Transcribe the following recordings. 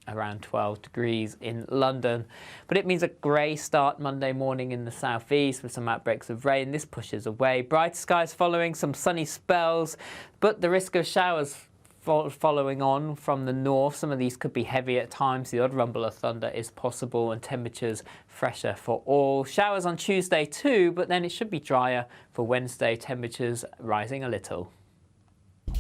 around 12 degrees in London. But it means a grey start Monday morning in the southeast with some outbreaks of rain. This pushes away. Bright skies following, some sunny spells, but the risk of showers following on from the north. Some of these could be heavy at times. The odd rumble of thunder is possible, and temperatures fresher for all. Showers on Tuesday too, but then it should be drier for Wednesday. Temperatures rising a little.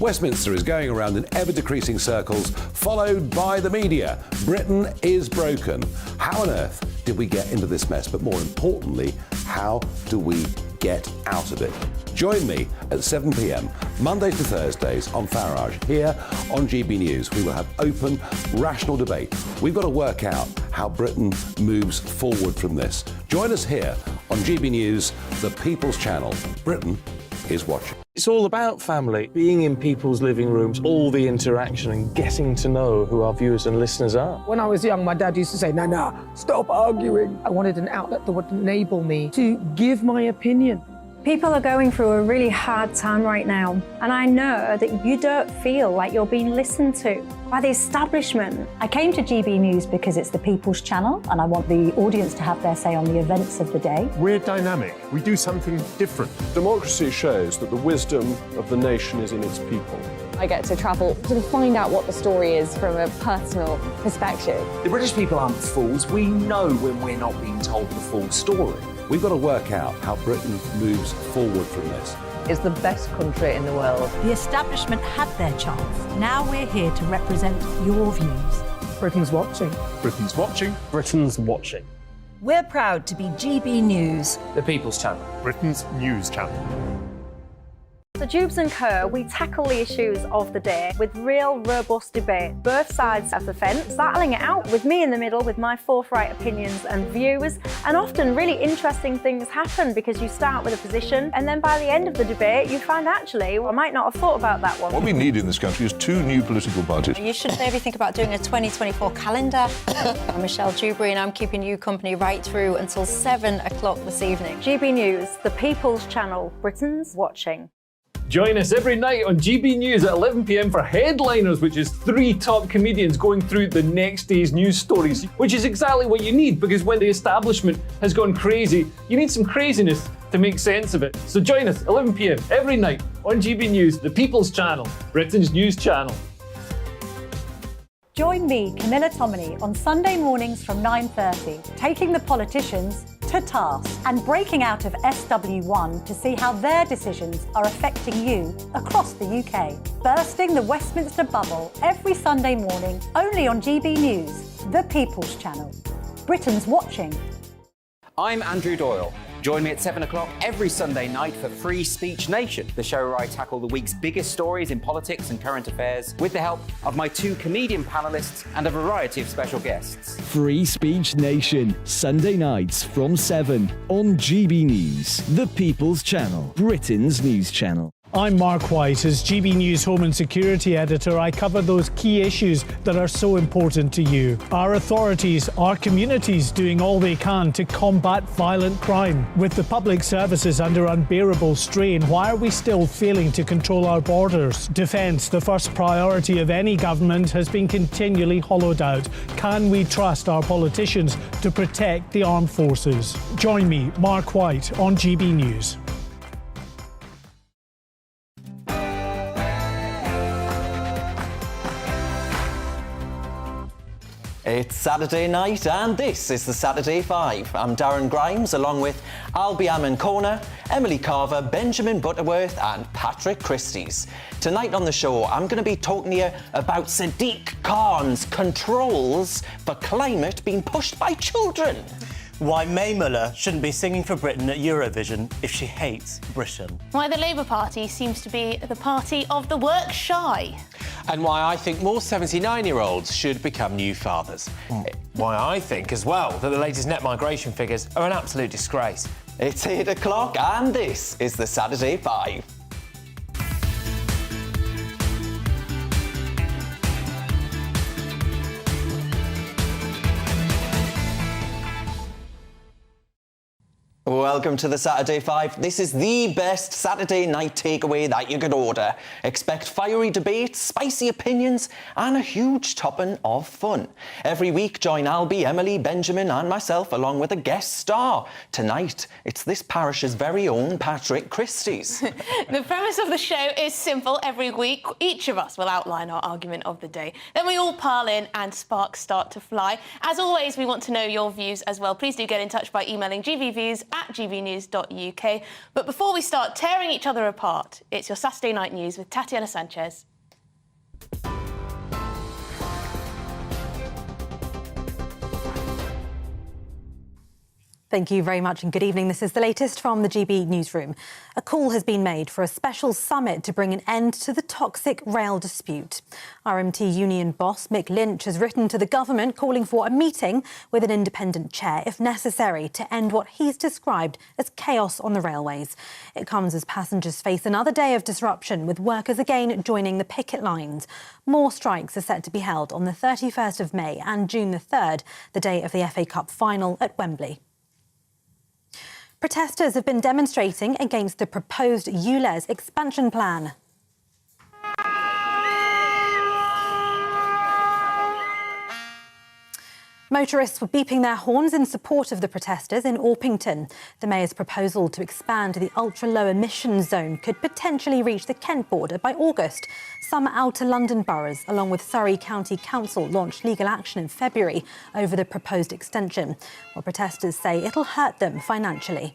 Westminster is going around in ever-decreasing circles, followed by the media. Britain is broken. How on earth did we get into this mess? But more importantly, how do we get out of it? Join me at 7 p.m, Mondays to Thursdays on Farage. Here on GB News, we will have open, rational debate. We've got to work out how Britain moves forward from this. Join us here on GB News, the People's Channel. Britain is watching. It's all about family, being in people's living rooms, all the interaction and getting to know who our viewers and listeners are. When I was young, my dad used to say, no, stop arguing. I wanted an outlet that would enable me to give my opinion. People are going through a really hard time right now, and I know that you don't feel like you're being listened to by the establishment. I came to GB News because it's the People's Channel, and I want the audience to have their say on the events of the day. We're dynamic. We do something different. Democracy shows that the wisdom of the nation is in its people. I get to travel to find out what the story is from a personal perspective. The British people aren't fools. We know when we're not being told the full story. We've got to work out how Britain moves forward from this. It's the best country in the world. The establishment had their chance. Now we're here to represent your views. Britain's watching. Britain's watching. Britain's watching. We're proud to be GB News. The People's Channel. Britain's news channel. So Jubes and Co, we tackle the issues of the day with real robust debate, both sides of the fence, battling it out with me in the middle with my forthright opinions and views. And often really interesting things happen because you start with a position and then by the end of the debate you find actually, well, I might not have thought about that one. What we need in this country is 2 new political parties. You should maybe think about doing a 2024 calendar. I'm Michelle Dewberry and I'm keeping you company right through until 7 o'clock this evening. GB News, the People's Channel, Britain's watching. Join us every night on GB News at 11 p.m. for Headliners, which is 3 top comedians going through the next day's news stories, which is exactly what you need, because when the establishment has gone crazy, you need some craziness to make sense of it. So join us 11 p.m. every night on GB News, the People's Channel, Britain's news channel. Join me, Camilla Tominey, on Sunday mornings from 9:30, taking the politicians to task and breaking out of SW1 to see how their decisions are affecting you across the UK. Bursting the Westminster bubble every Sunday morning, only on GB News, the People's Channel. Britain's watching. I'm Andrew Doyle. Join me at 7 o'clock every Sunday night for Free Speech Nation, the show where I tackle the week's biggest stories in politics and current affairs with the help of my 2 comedian panellists and a variety of special guests. Free Speech Nation, Sunday nights from 7 on GB News, the People's Channel, Britain's news channel. I'm Mark White. As GB News Home and Security Editor, I cover those key issues that are so important to you. Our authorities, our communities doing all they can to combat violent crime. With the public services under unbearable strain, why are we still failing to control our borders? Defence, the first priority of any government, has been continually hollowed out. Can we trust our politicians to protect the armed forces? Join me, Mark White, on GB News. It's Saturday night and this is the Saturday 5. I'm Darren Grimes along with Albie Ammon Corner, Emily Carver, Benjamin Butterworth and Patrick Christie's. Tonight on the show I'm going to be talking to you about Sadiq Khan's controls for climate being pushed by children. Why May Muller shouldn't be singing for Britain at Eurovision if she hates Britain. Why the Labour Party seems to be the party of the work shy. And why I think more 79-year-olds should become new fathers. Why I think, as well, that the latest net migration figures are an absolute disgrace. It's 8 o'clock and this is the Saturday 5. Welcome to the Saturday 5. This is the best Saturday night takeaway that you could order. Expect fiery debates, spicy opinions, and a huge topping of fun. Every week, join Albie, Emily, Benjamin, and myself, along with a guest star. Tonight, it's this parish's very own Patrick Christie's. The premise of the show is simple. Every week, each of us will outline our argument of the day. Then we all pile in and sparks start to fly. As always, we want to know your views as well. Please do get in touch by emailing gbviews@gbnews.uk. But before we start tearing each other apart, it's your Saturday Night News with Tatiana Sanchez. Thank you very much and good evening. This is the latest from the GB newsroom. A call has been made for a special summit to bring an end to the toxic rail dispute. RMT union boss Mick Lynch has written to the government calling for a meeting with an independent chair, if necessary, to end what he's described as chaos on the railways. It comes as passengers face another day of disruption, with workers again joining the picket lines. More strikes are set to be held on the 31st of May and June the 3rd, the day of the FA Cup final at Wembley. Protesters have been demonstrating against the proposed ULEZ expansion plan. Motorists were beeping their horns in support of the protesters in Orpington. The mayor's proposal to expand the ultra-low emission zone could potentially reach the Kent border by August. Some outer London boroughs, along with Surrey County Council, launched legal action in February over the proposed extension, while protesters say it'll hurt them financially.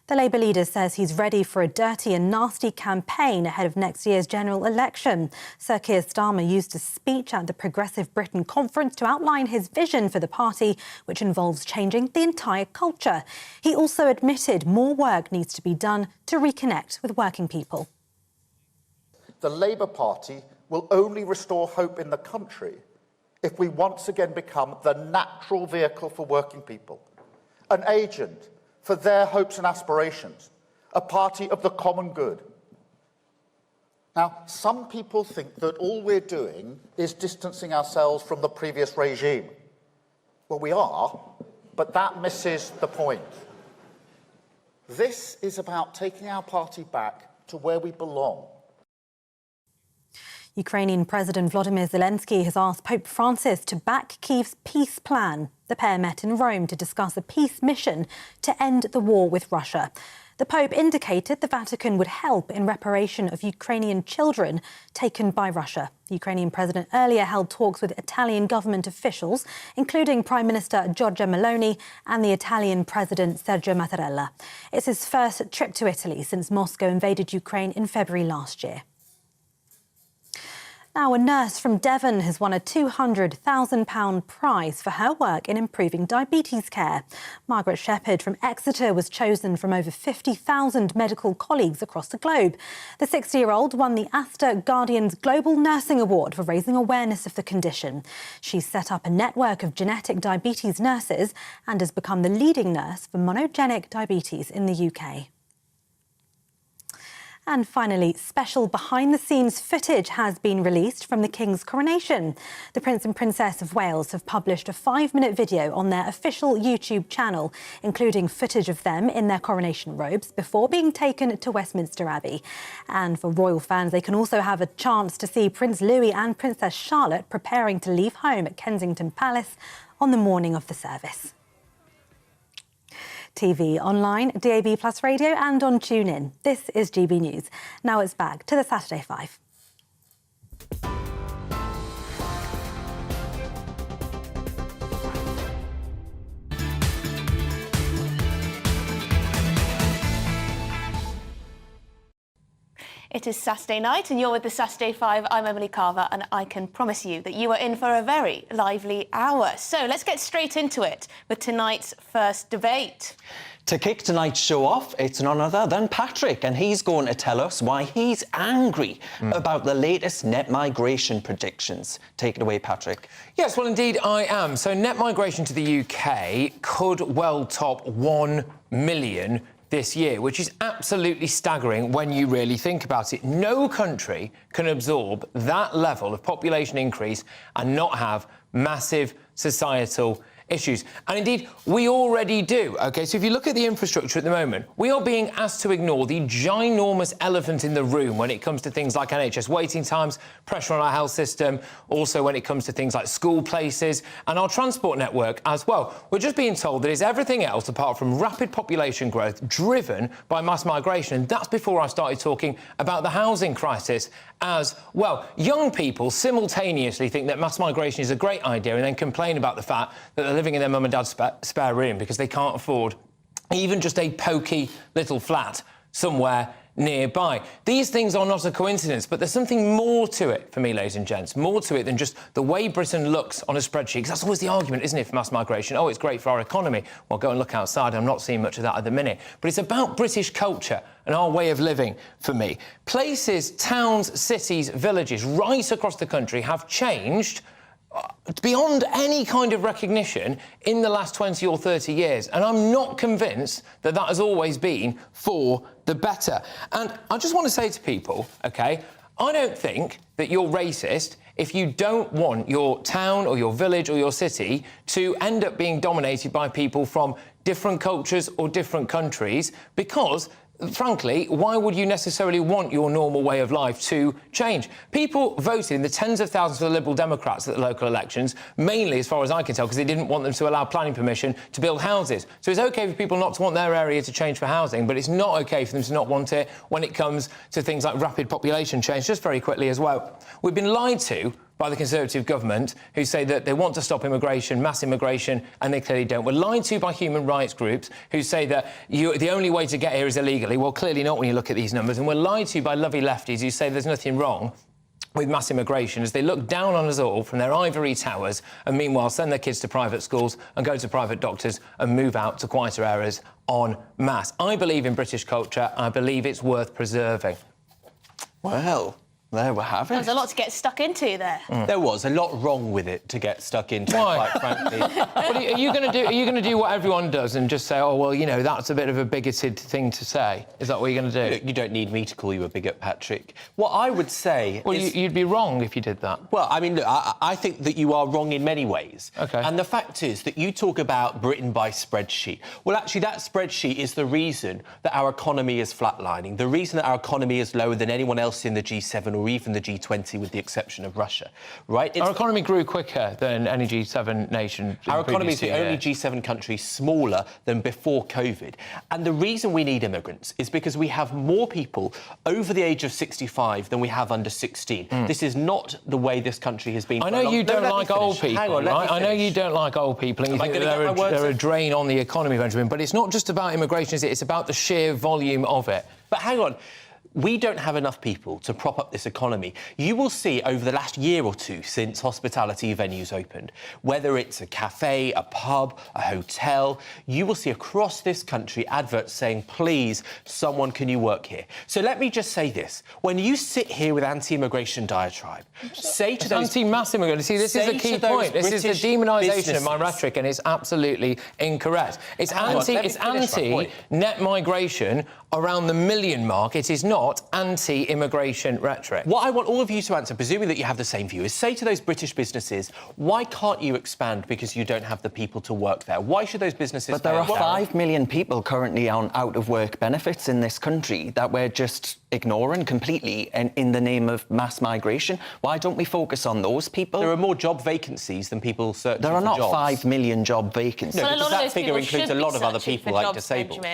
The Labour leader says he's ready for a dirty and nasty campaign ahead of next year's general election. Sir Keir Starmer used a speech at the Progressive Britain conference to outline his vision for the party, which involves changing the entire culture. He also admitted more work needs to be done to reconnect with working people. The Labour Party will only restore hope in the country if we once again become the natural vehicle for working people, an agent for their hopes and aspirations, a party of the common good. Now, some people think that all we're doing is distancing ourselves from the previous regime. Well, we are, but that misses the point. This is about taking our party back to where we belong. Ukrainian President Volodymyr Zelensky has asked Pope Francis to back Kyiv's peace plan. The pair met in Rome to discuss a peace mission to end the war with Russia. The Pope indicated the Vatican would help in reparation of Ukrainian children taken by Russia. The Ukrainian president earlier held talks with Italian government officials, including Prime Minister Giorgia Meloni and the Italian President Sergio Mattarella. It's his first trip to Italy since Moscow invaded Ukraine in February last year. Now, a nurse from Devon has won a £200,000 prize for her work in improving diabetes care. Margaret Shepherd from Exeter was chosen from over 50,000 medical colleagues across the globe. The 60-year-old won the Astor Guardian's Global Nursing Award for raising awareness of the condition. She's set up a network of genetic diabetes nurses and has become the leading nurse for monogenic diabetes in the UK. And finally, special behind-the-scenes footage has been released from the King's coronation. The Prince and Princess of Wales have published a 5-minute video on their official YouTube channel, including footage of them in their coronation robes before being taken to Westminster Abbey. And for royal fans, they can also have a chance to see Prince Louis and Princess Charlotte preparing to leave home at Kensington Palace on the morning of the service. TV, online, DAB+ radio and on TuneIn. This is GB News. Now it's back to the Saturday 5. It is Saturday night and you're with the Saturday 5. I'm Emily Carver and I can promise you that you are in for a very lively hour. So let's get straight into it with tonight's first debate. To kick tonight's show off, it's none other than Patrick, and he's going to tell us why he's angry about the latest net migration predictions. Take it away, Patrick. Yes, well, indeed, I am. So net migration to the UK could well top 1 million this year, which is absolutely staggering when you really think about it. No country can absorb that level of population increase and not have massive societal issues. And indeed, we already do, OK? So if you look at the infrastructure at the moment, we are being asked to ignore the ginormous elephant in the room when it comes to things like NHS waiting times, pressure on our health system, also when it comes to things like school places and our transport network as well. We're just being told that it's everything else apart from rapid population growth driven by mass migration. And that's before I started talking about the housing crisis as well. Young people simultaneously think that mass migration is a great idea and then complain about the fact that they're living in their mum and dad's spare room because they can't afford even just a pokey little flat somewhere nearby. These things are not a coincidence, but there's something more to it for me, ladies and gents, more to it than just the way Britain looks on a spreadsheet, because that's always the argument, isn't it, for mass migration? Oh, it's great for our economy. Well, go and look outside. I'm not seeing much of that at the minute. But it's about British culture and our way of living for me. Places, towns, cities, villages right across the country have changed beyond any kind of recognition in the last 20 or 30 years. And I'm not convinced that that has always been for the better. And I just want to say to people, OK, I don't think that you're racist if you don't want your town or your village or your city to end up being dominated by people from different cultures or different countries, because frankly, why would you necessarily want your normal way of life to change? People voted in the tens of thousands for the Liberal Democrats at the local elections, mainly, as far as I can tell, because they didn't want them to allow planning permission to build houses. So it's OK for people not to want their area to change for housing, but it's not OK for them to not want it when it comes to things like rapid population change. Just very quickly as well, we've been lied to by the Conservative government, who say that they want to stop immigration, mass immigration, and they clearly don't. We're lied to by human rights groups who say that the only way to get here is illegally. Well, clearly not when you look at these numbers. And we're lied to by lovely lefties who say there's nothing wrong with mass immigration, as they look down on us all from their ivory towers and meanwhile send their kids to private schools and go to private doctors and move out to quieter areas en masse. I believe in British culture. I believe it's worth preserving. Well, there we have it. There's a lot to get stuck into there. There was a lot wrong with it to get stuck into, Why? quite frankly. Well, are you going to do what everyone does and just say, oh, well, you know, that's a bit of a bigoted thing to say? Is that what you're going to do? You don't need me to call you a bigot, Patrick. What I would say well, is... you'd be wrong if you did that. Well, I mean, look, I think that you are wrong in many ways. OK. And the fact is that you talk about Britain by spreadsheet. Well, actually, that spreadsheet is the reason that our economy is flatlining, the reason that our economy is lower than anyone else in the G7 or even the G20, with the exception of Russia, right? Our economy grew quicker than any G7 nation. Our economy is the only G7 country smaller than before COVID. And the reason we need immigrants is because we have more people over the age of 65 than we have under 16. This is not the way this country has been. I know you don't like old people, Hang on, right? I know you don't like old people and you think that they're a drain on the economy, Benjamin, but it's not just about immigration, is it? It's about the sheer volume of it. But hang on. We don't have enough people to prop up this economy. You will see over the last year or two since hospitality venues opened, whether it's a cafe, a pub, a hotel, you will see across this country adverts saying, please, someone, can you work here? So let me just say this. When you sit here with anti-immigration diatribe, say to those... Anti-mass immigration. See, this is a key point. This is the demonisation of my rhetoric, and it's absolutely incorrect. It's anti-net migration around the million mark. It is not anti-immigration rhetoric. What I want all of you to answer, presuming that you have the same view, is say to those British businesses, why can't you expand because you don't have the people to work there? Why should those businesses... But there are 5 million people currently on out-of-work benefits in this country that we're just ignoring completely in the name of mass migration. Why don't we focus on those people? There are more job vacancies than people searching for jobs. There are not 5 million job vacancies. No, because that figure includes a lot of other people like disabled.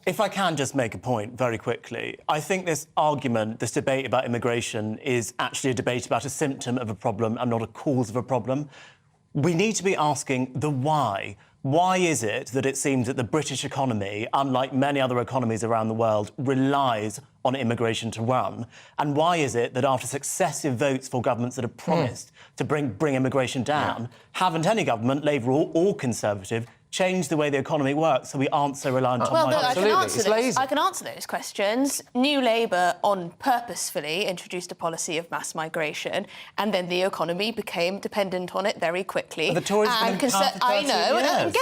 If I can just make a point very quickly, I think this argument, this debate about immigration is actually a debate about a symptom of a problem and not a cause of a problem. We need to be asking the why. Why is it that it seems that the British economy, unlike many other economies around the world, relies on immigration to run? And why is it that after successive votes for governments that have promised to bring immigration down, haven't any government, Labour or Conservative, change the way the economy works so we aren't so reliant on migration? I can answer those questions. New Labour purposefully introduced a policy of mass migration, and then the economy became dependent on it very quickly. But the Tories have been in power for 30 I know, years.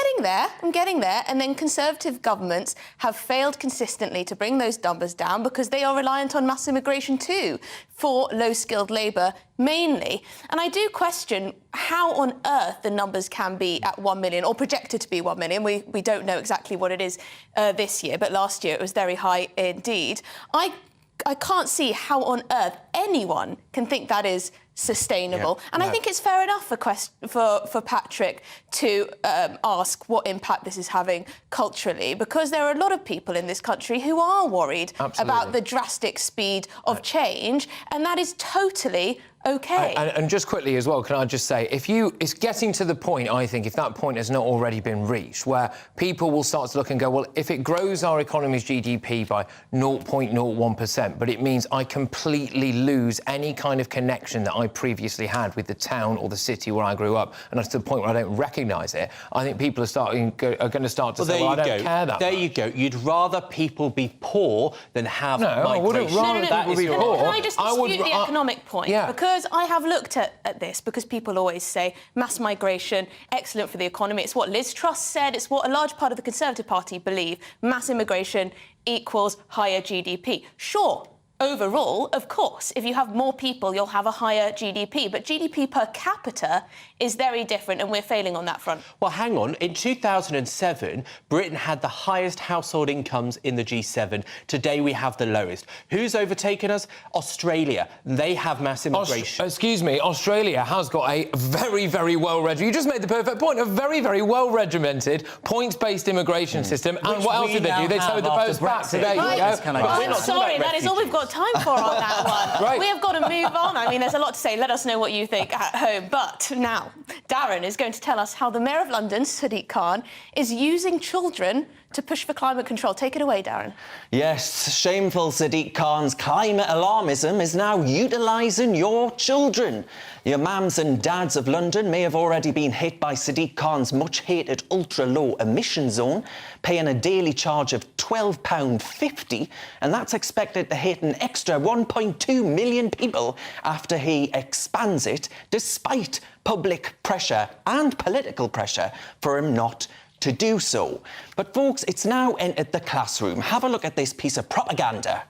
I'm getting there. And then Conservative governments have failed consistently to bring those numbers down because they are reliant on mass immigration too. For low-skilled labour, mainly. And I do question how on earth the numbers can be at 1 million, or projected to be 1 million. We don't know exactly what it is this year, but last year it was very high indeed. I can't see how on earth anyone can think that is sustainable. Yeah, and no. I think it's fair enough for Patrick to ask what impact this is having culturally, because there are a lot of people in this country who are worried about the drastic speed of change, and that is totally OK. And just quickly as well, can I just say, it's getting to the point, I think, if that point has not already been reached, where people will start to look and go, well, if it grows our economy's GDP by 0.01%, but it means I completely lose any kind of connection that I previously had with the town or the city where I grew up, and that's to the point where I don't recognise it, I think people are going to start to say, well, I don't care that much. There you go. You'd rather people be poor than have migration. I wouldn't rather people be poor. Can I just dispute the economic point? Yeah. Because I have looked at this, because people always say mass migration, excellent for the economy. It's what Liz Truss said. It's what a large part of the Conservative Party believe. Mass immigration equals higher GDP. Sure. Overall, of course, if you have more people, you'll have a higher GDP. But GDP per capita is very different, and we're failing on that front. Well, hang on. In 2007, Britain had the highest household incomes in the G7. Today, we have the lowest. Who's overtaken us? Australia. They have mass immigration. Excuse me, Australia has got a very, very well-regimented... You just made the perfect point. A very, very well-regimented, points-based immigration system. And what else did they do? They towed the boats back. So there you go. I'm sorry, that is all we've got time for on that one. Right. We have got to move on. I mean, there's a lot to say. Let us know what you think at home. But now, Darren is going to tell us how the Mayor of London, Sadiq Khan, is using children to push for climate control. Take it away, Darren. Yes, shameful Sadiq Khan's climate alarmism is now utilising your children. Your mums and dads of London may have already been hit by Sadiq Khan's much-hated ultra-low emission zone, paying a daily charge of £12.50, and that's expected to hit an extra 1.2 million people after he expands it, despite public pressure and political pressure for him not to do so. But folks, it's now entered the classroom. Have a look at this piece of propaganda.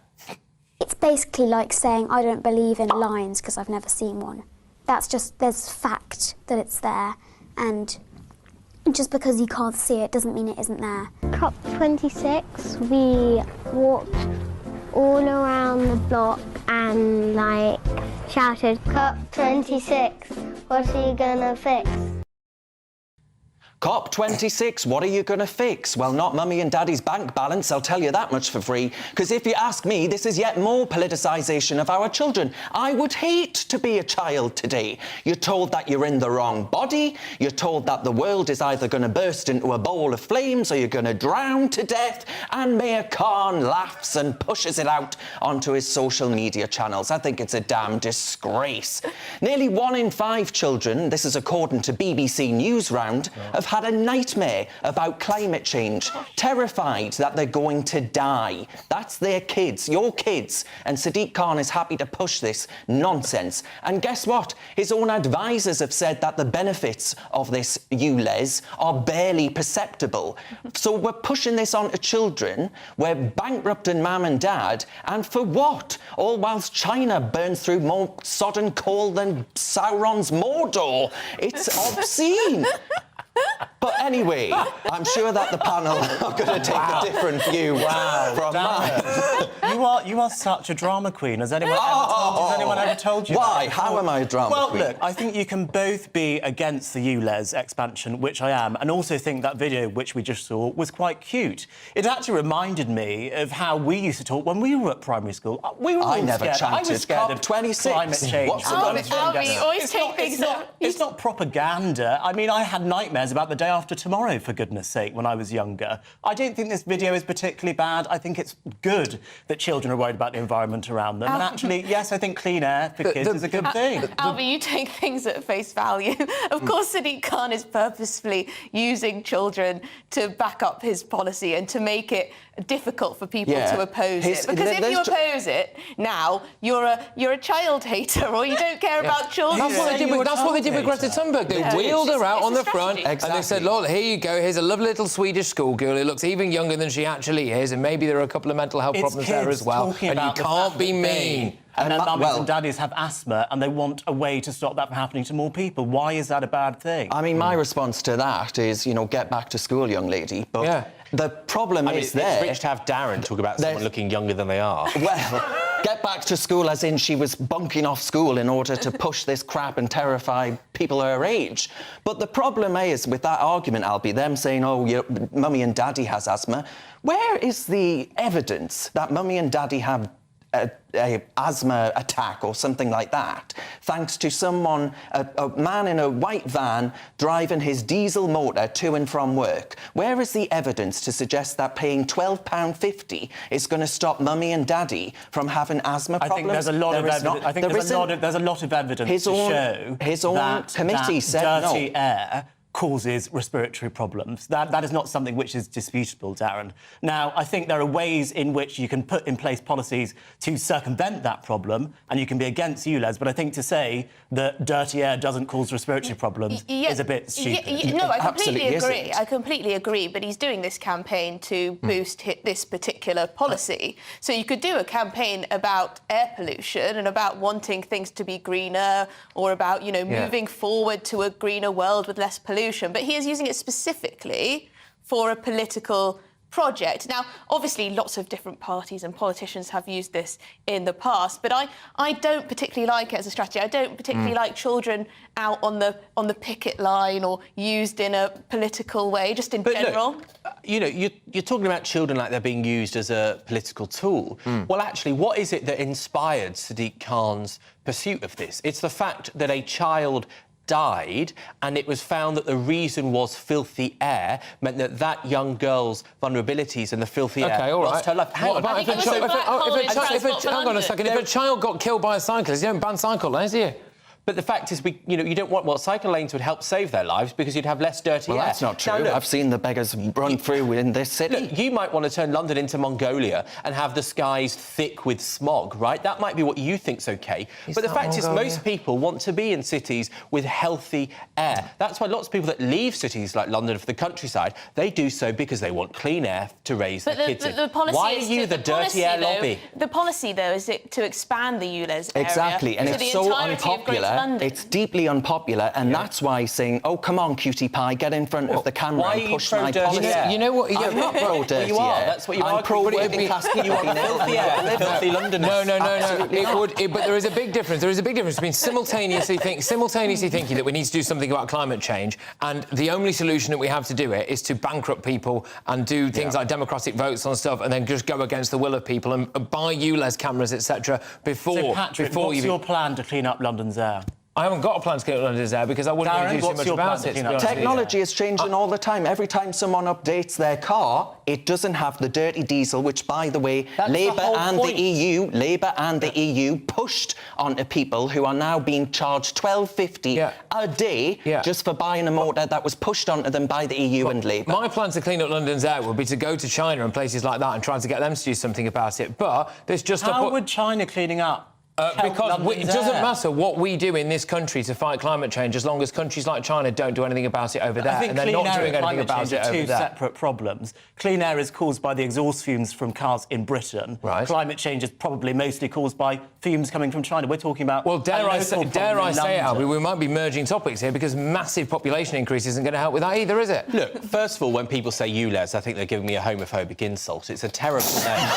It's basically like saying I don't believe in lions because I've never seen one. That's just, there's fact that it's there, and just because you can't see it doesn't mean it isn't there. COP26, we walked all around the block and shouted, COP26, what are you gonna fix? COP26, what are you going to fix? Well, not mummy and daddy's bank balance, I'll tell you that much for free. Because if you ask me, this is yet more politicisation of our children. I would hate to be a child today. You're told that you're in the wrong body. You're told that the world is either going to burst into a bowl of flames or you're going to drown to death. And Mayor Khan laughs and pushes it out onto his social media channels. I think it's a damn disgrace. Nearly 1 in 5 children, this is according to BBC News Round, have had a nightmare about climate change, terrified that they're going to die. That's their kids, your kids, and Sadiq Khan is happy to push this nonsense. And guess what? His own advisors have said that the benefits of this ULEZ are barely perceptible. So we're pushing this on to children, we're bankrupting mum and dad, and for what? All whilst China burns through more sodden coal than Sauron's Mordor. It's obscene. But anyway, I'm sure that the panel are going to take a different view from mine. You are such a drama queen. Has anyone ever told you Why? that? How am I a drama queen? Well, look, I think you can both be against the ULEZ expansion, which I am, and also think that video, which we just saw, was quite cute. It actually reminded me of how we used to talk when we were at primary school. We were all never scared. chanted I was scared of COP26. climate change. What's the Albie, always take things up. It's not propaganda. I mean, I had nightmares about the day after tomorrow, for goodness sake, when I was younger. I don't think this video is particularly bad. I think it's good that children are worried about the environment around them. And actually, yes, I think clean air for kids is a good thing. Albie, you take things at face value. Of course, Sadiq Khan is purposefully using children to back up his policy and to make it difficult for people to oppose it. Because if you oppose it now, you're a child hater, or you don't care about children. That's what they did with Greta Thunberg. They wheeled her out on the front and they said, look, here you go, here's a lovely little Swedish schoolgirl who looks even younger than she actually is, and maybe there are a couple of mental health problems there as well, and you can't be mean. And then mummies and daddies have asthma and they want a way to stop that from happening to more people. Why is that a bad thing? I mean, my response to that is, you know, get back to school, young lady. But the problem is it's rich to have Darren talk about someone looking younger than they are. Well, get back to school as in she was bunking off school in order to push this crap and terrify people her age. But the problem is, with that argument, Albie, them saying, oh, your mummy and daddy has asthma, where is the evidence that mummy and daddy have a asthma attack or something like that, thanks to someone, a man in a white van driving his diesel motor to and from work? Where is the evidence to suggest that paying £12.50 is going to stop mummy and daddy from having asthma problems? I think there's a lot of evidence. I think there's a lot of evidence to show his own committee said dirty air causes respiratory problems. That is not something which is disputable, Darren. Now, I think there are ways in which you can put in place policies to circumvent that problem, and you can be against ULEZ, but I think to say that dirty air doesn't cause respiratory problems is a bit stupid. No, I completely agree. I completely agree, but he's doing this campaign to boost this particular policy. So you could do a campaign about air pollution and about wanting things to be greener, or about, you know, moving forward to a greener world with less pollution. But he is using it specifically for a political project. Now, obviously, lots of different parties and politicians have used this in the past, but I don't particularly like it as a strategy. I don't particularly like children out on the picket line or used in a political way, just in general. Look, you know, you're talking about children like they're being used as a political tool. Well, actually, what is it that inspired Sadiq Khan's pursuit of this? It's the fact that a child died, and it was found that the reason was filthy air, meant that that young girl's vulnerabilities and the filthy air lost her life. What about if a child got killed by a cyclist? You don't ban cycle lanes, do you? But the fact is, you don't want... Well, cycle lanes would help save their lives because you'd have less dirty air. Well, that's not true. Now, look, I've seen the beggars run through in this city. Look, you might want to turn London into Mongolia and have the skies thick with smog, right? That might be what you think's OK. But the fact is, most people want to be in cities with healthy air. That's why lots of people that leave cities like London for the countryside, they do so because they want clean air to raise their kids in. Why are you the dirty air lobby? The policy, though, is to expand the ULEZ area. Exactly, and it's so unpopular. It's deeply unpopular, and that's why saying, "Oh, come on, cutie pie, get in front of the camera and push my policy." You know what? I'm not pro dirty air. That's what you are. I'm pro working class people. You want filthy air, filthy Londoners. No. It would, but there is a big difference. There is a big difference between simultaneously thinking that we need to do something about climate change, and the only solution that we have to do it is to bankrupt people and do things like democratic votes on stuff, and then just go against the will of people and buy ULEZ cameras, etc. So, Patrick, what's your plan to clean up London's air? I haven't got a plan to clean up London's air because I wouldn't really do too much about it. Technology is changing all the time. Every time someone updates their car, it doesn't have the dirty diesel, which, by the way, Labour and the EU pushed onto people who are now being charged £12.50 a day just for buying a motor that was pushed onto them by the EU and Labour. My plan to clean up London's air would be to go to China and places like that and try to get them to do something about it. But there's just How would China cleaning up? Because it doesn't matter what we do in this country to fight climate change as long as countries like China don't do anything about it over there, and they're not doing anything about it over there. Two separate problems. Clean air is caused by the exhaust fumes from cars in Britain. Right. Climate change is probably mostly caused by fumes coming from China. We're talking about... Well, dare I say it, Albie, we might be merging topics here because massive population increase isn't going to help with that either, is it? Look, first of all, when people say ULEZ, I think they're giving me a homophobic insult. It's a terrible name.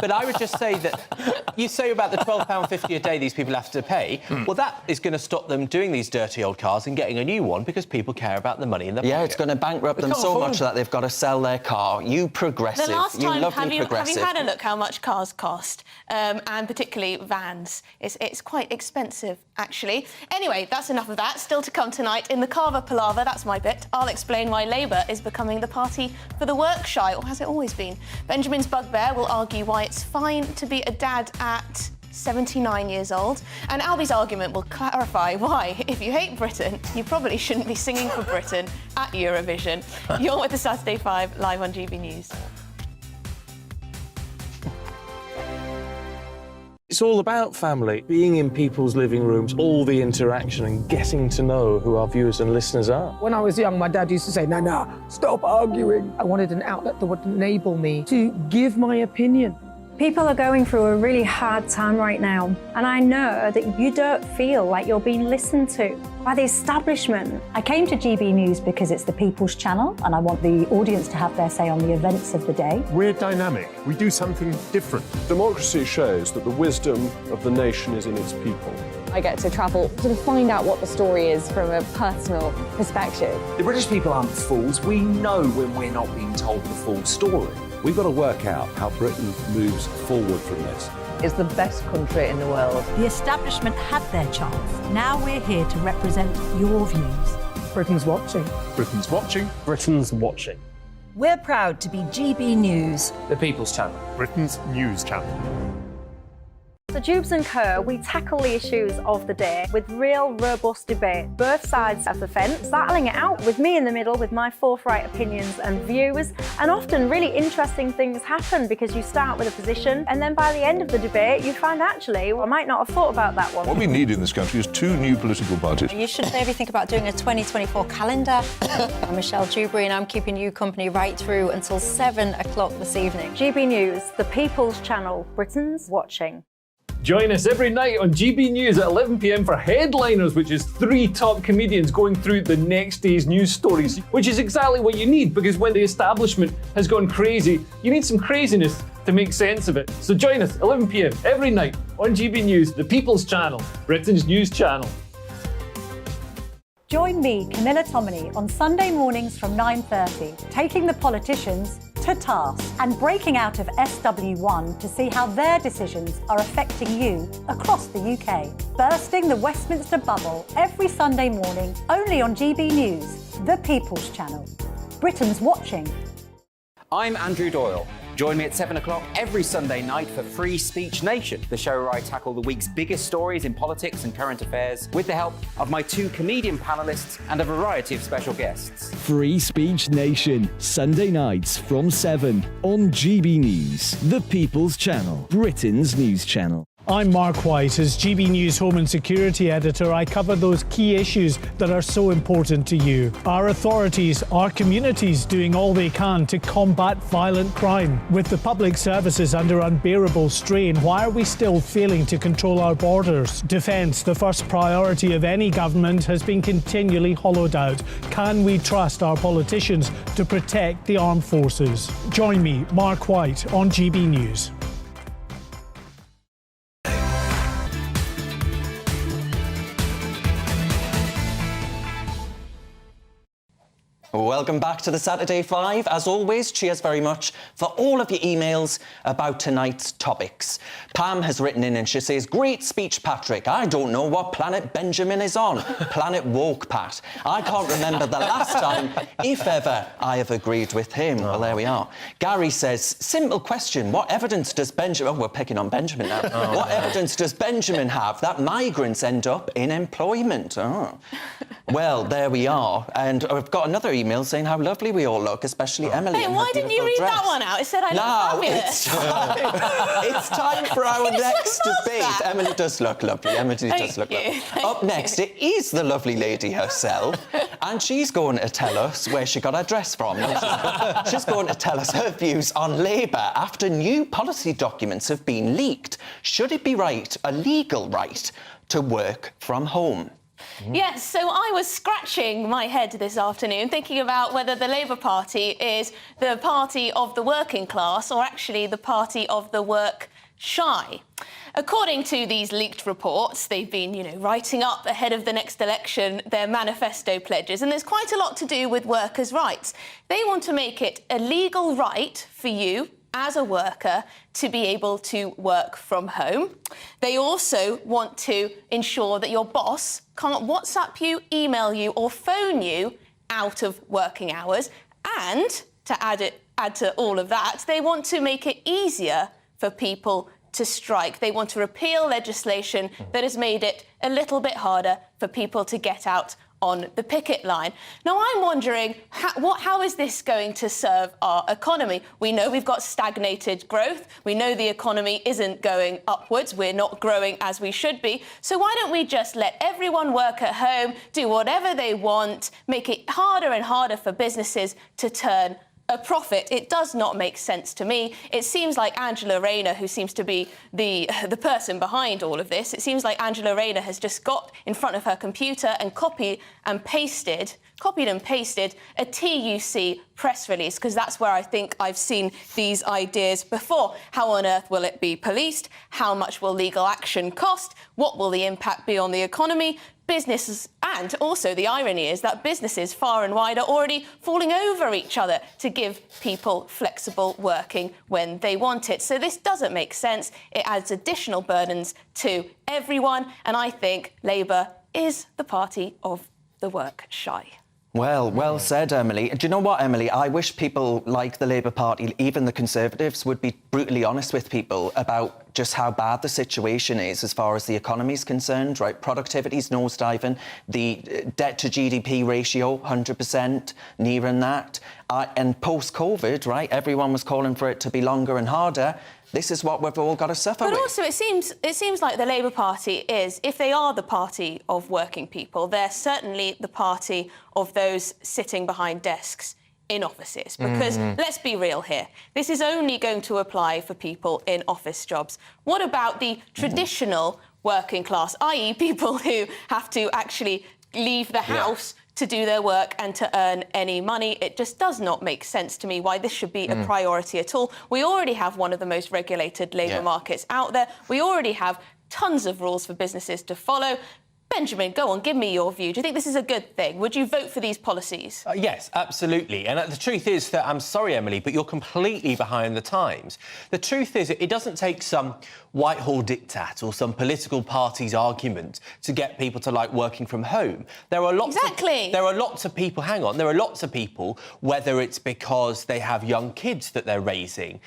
But I would just say that you say about the £12.50 a day these people have to pay, well, that is going to stop them doing these dirty old cars and getting a new one because people care about the money in their pocket. Yeah, it's going to bankrupt them so much that they've got to sell their car. You progressive, the last time, have you had a look how much cars cost, and particularly vans? It's quite expensive, actually. Anyway, that's enough of that. Still to come tonight in the Carver Palaver, that's my bit. I'll explain why Labour is becoming the party for the work shy, or has it always been? Benjamin's bugbear will argue why it's fine to be a dad at 79 years old, and Albie's argument will clarify why, if you hate Britain, you probably shouldn't be singing for Britain at Eurovision. You're with the Saturday 5 live on GB News. It's all about family, being in people's living rooms, all the interaction and getting to know who our viewers and listeners are. When I was young, my dad used to say, no, stop arguing. I wanted an outlet that would enable me to give my opinion. People are going through a really hard time right now, and I know that you don't feel like you're being listened to by the establishment. I came to GB News because it's the People's Channel and I want the audience to have their say on the events of the day. We're dynamic. We do something different. Democracy shows that the wisdom of the nation is in its people. I get to travel to find out what the story is from a personal perspective. The British people aren't fools. We know when we're not being told the full story. We've got to work out how Britain moves forward from this. It's the best country in the world. The establishment had their chance. Now we're here to represent your views. Britain's watching. Britain's watching. Britain's watching. We're proud to be GB News, The People's Channel. Britain's news channel. So Jubes and Co, we tackle the issues of the day with real robust debate, both sides of the fence, battling it out with me in the middle with my forthright opinions and views. And often really interesting things happen because you start with a position and then by the end of the debate you find actually, well, I might not have thought about that one. What we need in this country is 2 new political parties. You should maybe think about doing a 2024 calendar. I'm Michelle Dewberry and I'm keeping you company right through until 7 o'clock this evening. GB News, the People's Channel, Britain's watching. Join us every night on GB News at 11 p.m. for Headliners, which is 3 top comedians going through the next day's news stories, which is exactly what you need because when the establishment has gone crazy, you need some craziness to make sense of it. So join us 11 p.m. every night on GB News, the People's Channel, Britain's news channel. Join me, Camilla Tominey, on Sunday mornings from 9:30, taking the politicians to task and breaking out of SW1 to see how their decisions are affecting you across the UK. Bursting the Westminster bubble every Sunday morning, only on GB News, the People's Channel. Britain's watching. I'm Andrew Doyle. Join me at 7 o'clock every Sunday night for Free Speech Nation, the show where I tackle the week's biggest stories in politics and current affairs with the help of my 2 comedian panellists and a variety of special guests. Free Speech Nation, Sunday nights from 7 on GB News, the People's Channel, Britain's news channel. I'm Mark White. As GB News Home and Security Editor, I cover those key issues that are so important to you. Our authorities, our communities doing all they can to combat violent crime. With the public services under unbearable strain, why are we still failing to control our borders? Defence, the first priority of any government, has been continually hollowed out. Can we trust our politicians to protect the armed forces? Join me, Mark White, on GB News. Welcome back to the Saturday 5. As always, cheers very much for all of your emails about tonight's topics. Pam has written in and she says, "Great speech, Patrick. I don't know what planet Benjamin is on. Planet woke, Pat. I can't remember the last time, if ever, I have agreed with him." Well, there we are. Gary says, "Simple question. What evidence does Benjamin..." Oh, we're picking on Benjamin now. What evidence does Benjamin have that migrants end up in employment? Oh. Well, there we are. And I've got another email saying how lovely we all look, especially Emily. Hey, why didn't you read that one out? It said I look fabulous. It's time for our next debate. Emily does look lovely. Emily does look lovely. Up next, it is the lovely lady herself, and she's going to tell us where she got her dress from. She's going to tell us her views on Labour after new policy documents have been leaked. Should it be a legal right, to work from home? Yes, so I was scratching my head this afternoon thinking about whether the Labour Party is the party of the working class or actually the party of the work shy. According to these leaked reports, they've been, writing up ahead of the next election their manifesto pledges, and there's quite a lot to do with workers' rights. They want to make it a legal right for you as a worker to be able to work from home. They also want to ensure that your boss can't WhatsApp you, email you or phone you out of working hours. And to add to all of that, they want to make it easier for people to strike. They want to repeal legislation that has made it a little bit harder for people to get out on the picket line. Now, I'm wondering, how is this going to serve our economy? We know we've got stagnated growth. We know the economy isn't going upwards. We're not growing as we should be. So why don't we just let everyone work at home, do whatever they want, make it harder and harder for businesses to turn a profit. It does not make sense to me. It seems like Angela Rayner, who seems to be the person behind all of this, it seems like Angela Rayner has just got in front of her computer and copied and pasted a TUC press release, because that's where I think I've seen these ideas before. How on earth will it be policed? How much will legal action cost? What will the impact be on the economy? Businesses, and also the irony is that businesses far and wide are already falling over each other to give people flexible working when they want it. So this doesn't make sense. It adds additional burdens to everyone, and I think Labour is the party of the work shy. Well said, Emily. Do you know what, Emily? I wish people like the Labour Party, even the Conservatives, would be brutally honest with people about just how bad the situation is as far as the economy is concerned, right? Productivity's nosediving, the debt to GDP ratio, 100%, nearing that. And post-COVID, right, everyone was calling for it to be longer and harder. This is what we've all got to suffer with. But also, it seems like the Labour Party is, if they are the party of working people, they're certainly the party of those sitting behind desks in offices. Because let's be real here, this is only going to apply for people in office jobs. What about the traditional working class, i.e. people who have to actually leave the house to do their work and to earn any money? It just does not make sense to me why this should be a priority at all. We already have one of the most regulated labour markets out there. We already have tons of rules for businesses to follow. Benjamin, go on, give me your view. Do you think this is a good thing? Would you vote for these policies? Yes, absolutely. And the truth is that, I'm sorry, Emily, but you're completely behind the times. The truth is it doesn't take some Whitehall diktat or some political party's argument to get people to like working from home. There are lots there are lots of people, hang on, there are lots of people, whether it's because they have young kids that they're raising,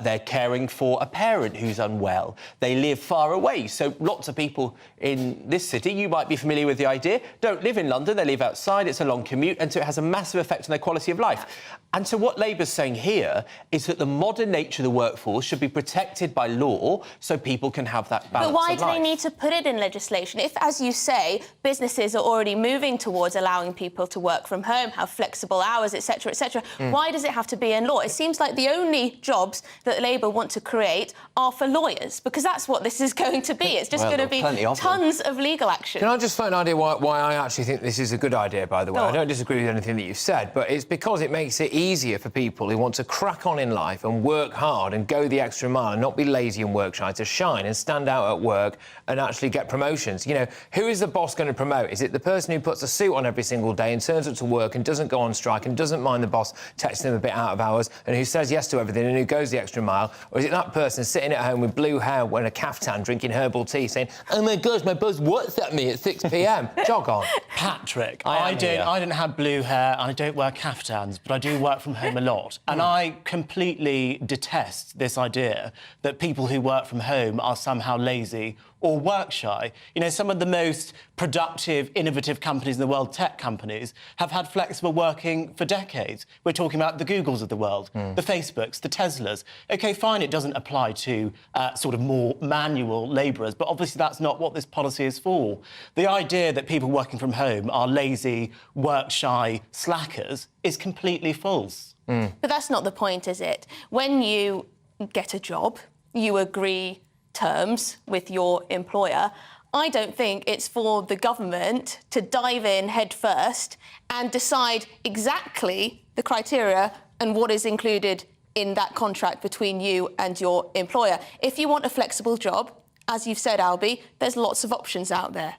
they're caring for a parent who's unwell, they live far away. So lots of people in this city, you might be familiar with the idea, don't live in London, they live outside, it's a long commute, and so it has a massive effect on their quality of life. And so what Labour's saying here is that the modern nature of the workforce should be protected by law so people can have that balance of life. But why do they need to put it in legislation? If, as you say, businesses are already moving towards allowing people to work from home, have flexible hours, etc., why does it have to be in law? It seems like the only jobs that Labour want to create are for lawyers, because that's what this is going to be. It's just going to be tons of legal action. Can I just throw an idea why I actually think this is a good idea, by the way? I don't disagree with anything that you've said, but it's because it makes it easier for people who want to crack on in life and work hard and go the extra mile and not be lazy and work shy, to shine and stand out at work and actually get promotions. You know, who is the boss going to promote? Is it the person who puts a suit on every single day and turns up to work and doesn't go on strike and doesn't mind the boss texting him a bit out of hours and who says yes to everything and who goes the extra mile? Or is it that person sitting at home with blue hair, wearing a caftan, drinking herbal tea, saying, "Oh my gosh, my boss WhatsApped me at 6 p.m. Jog on. Patrick, I don't have blue hair, I don't wear caftans, but I do work from home a lot. And I completely detest this idea that people who work from home are somehow lazy or work shy. You know, some of the most productive, innovative companies in the world, tech companies, have had flexible working for decades. We're talking about the Googles of the world, the Facebooks, the Teslas. OK, fine, it doesn't apply to sort of more manual labourers, but obviously that's not what this policy is for. The idea that people working from home are lazy, work shy slackers is completely false. But that's not the point, is it? When you get a job, you agree terms with your employer. I don't think it's for the government to dive in head first and decide exactly the criteria and what is included in that contract between you and your employer. If you want a flexible job, as you've said, Albie, there's lots of options out there.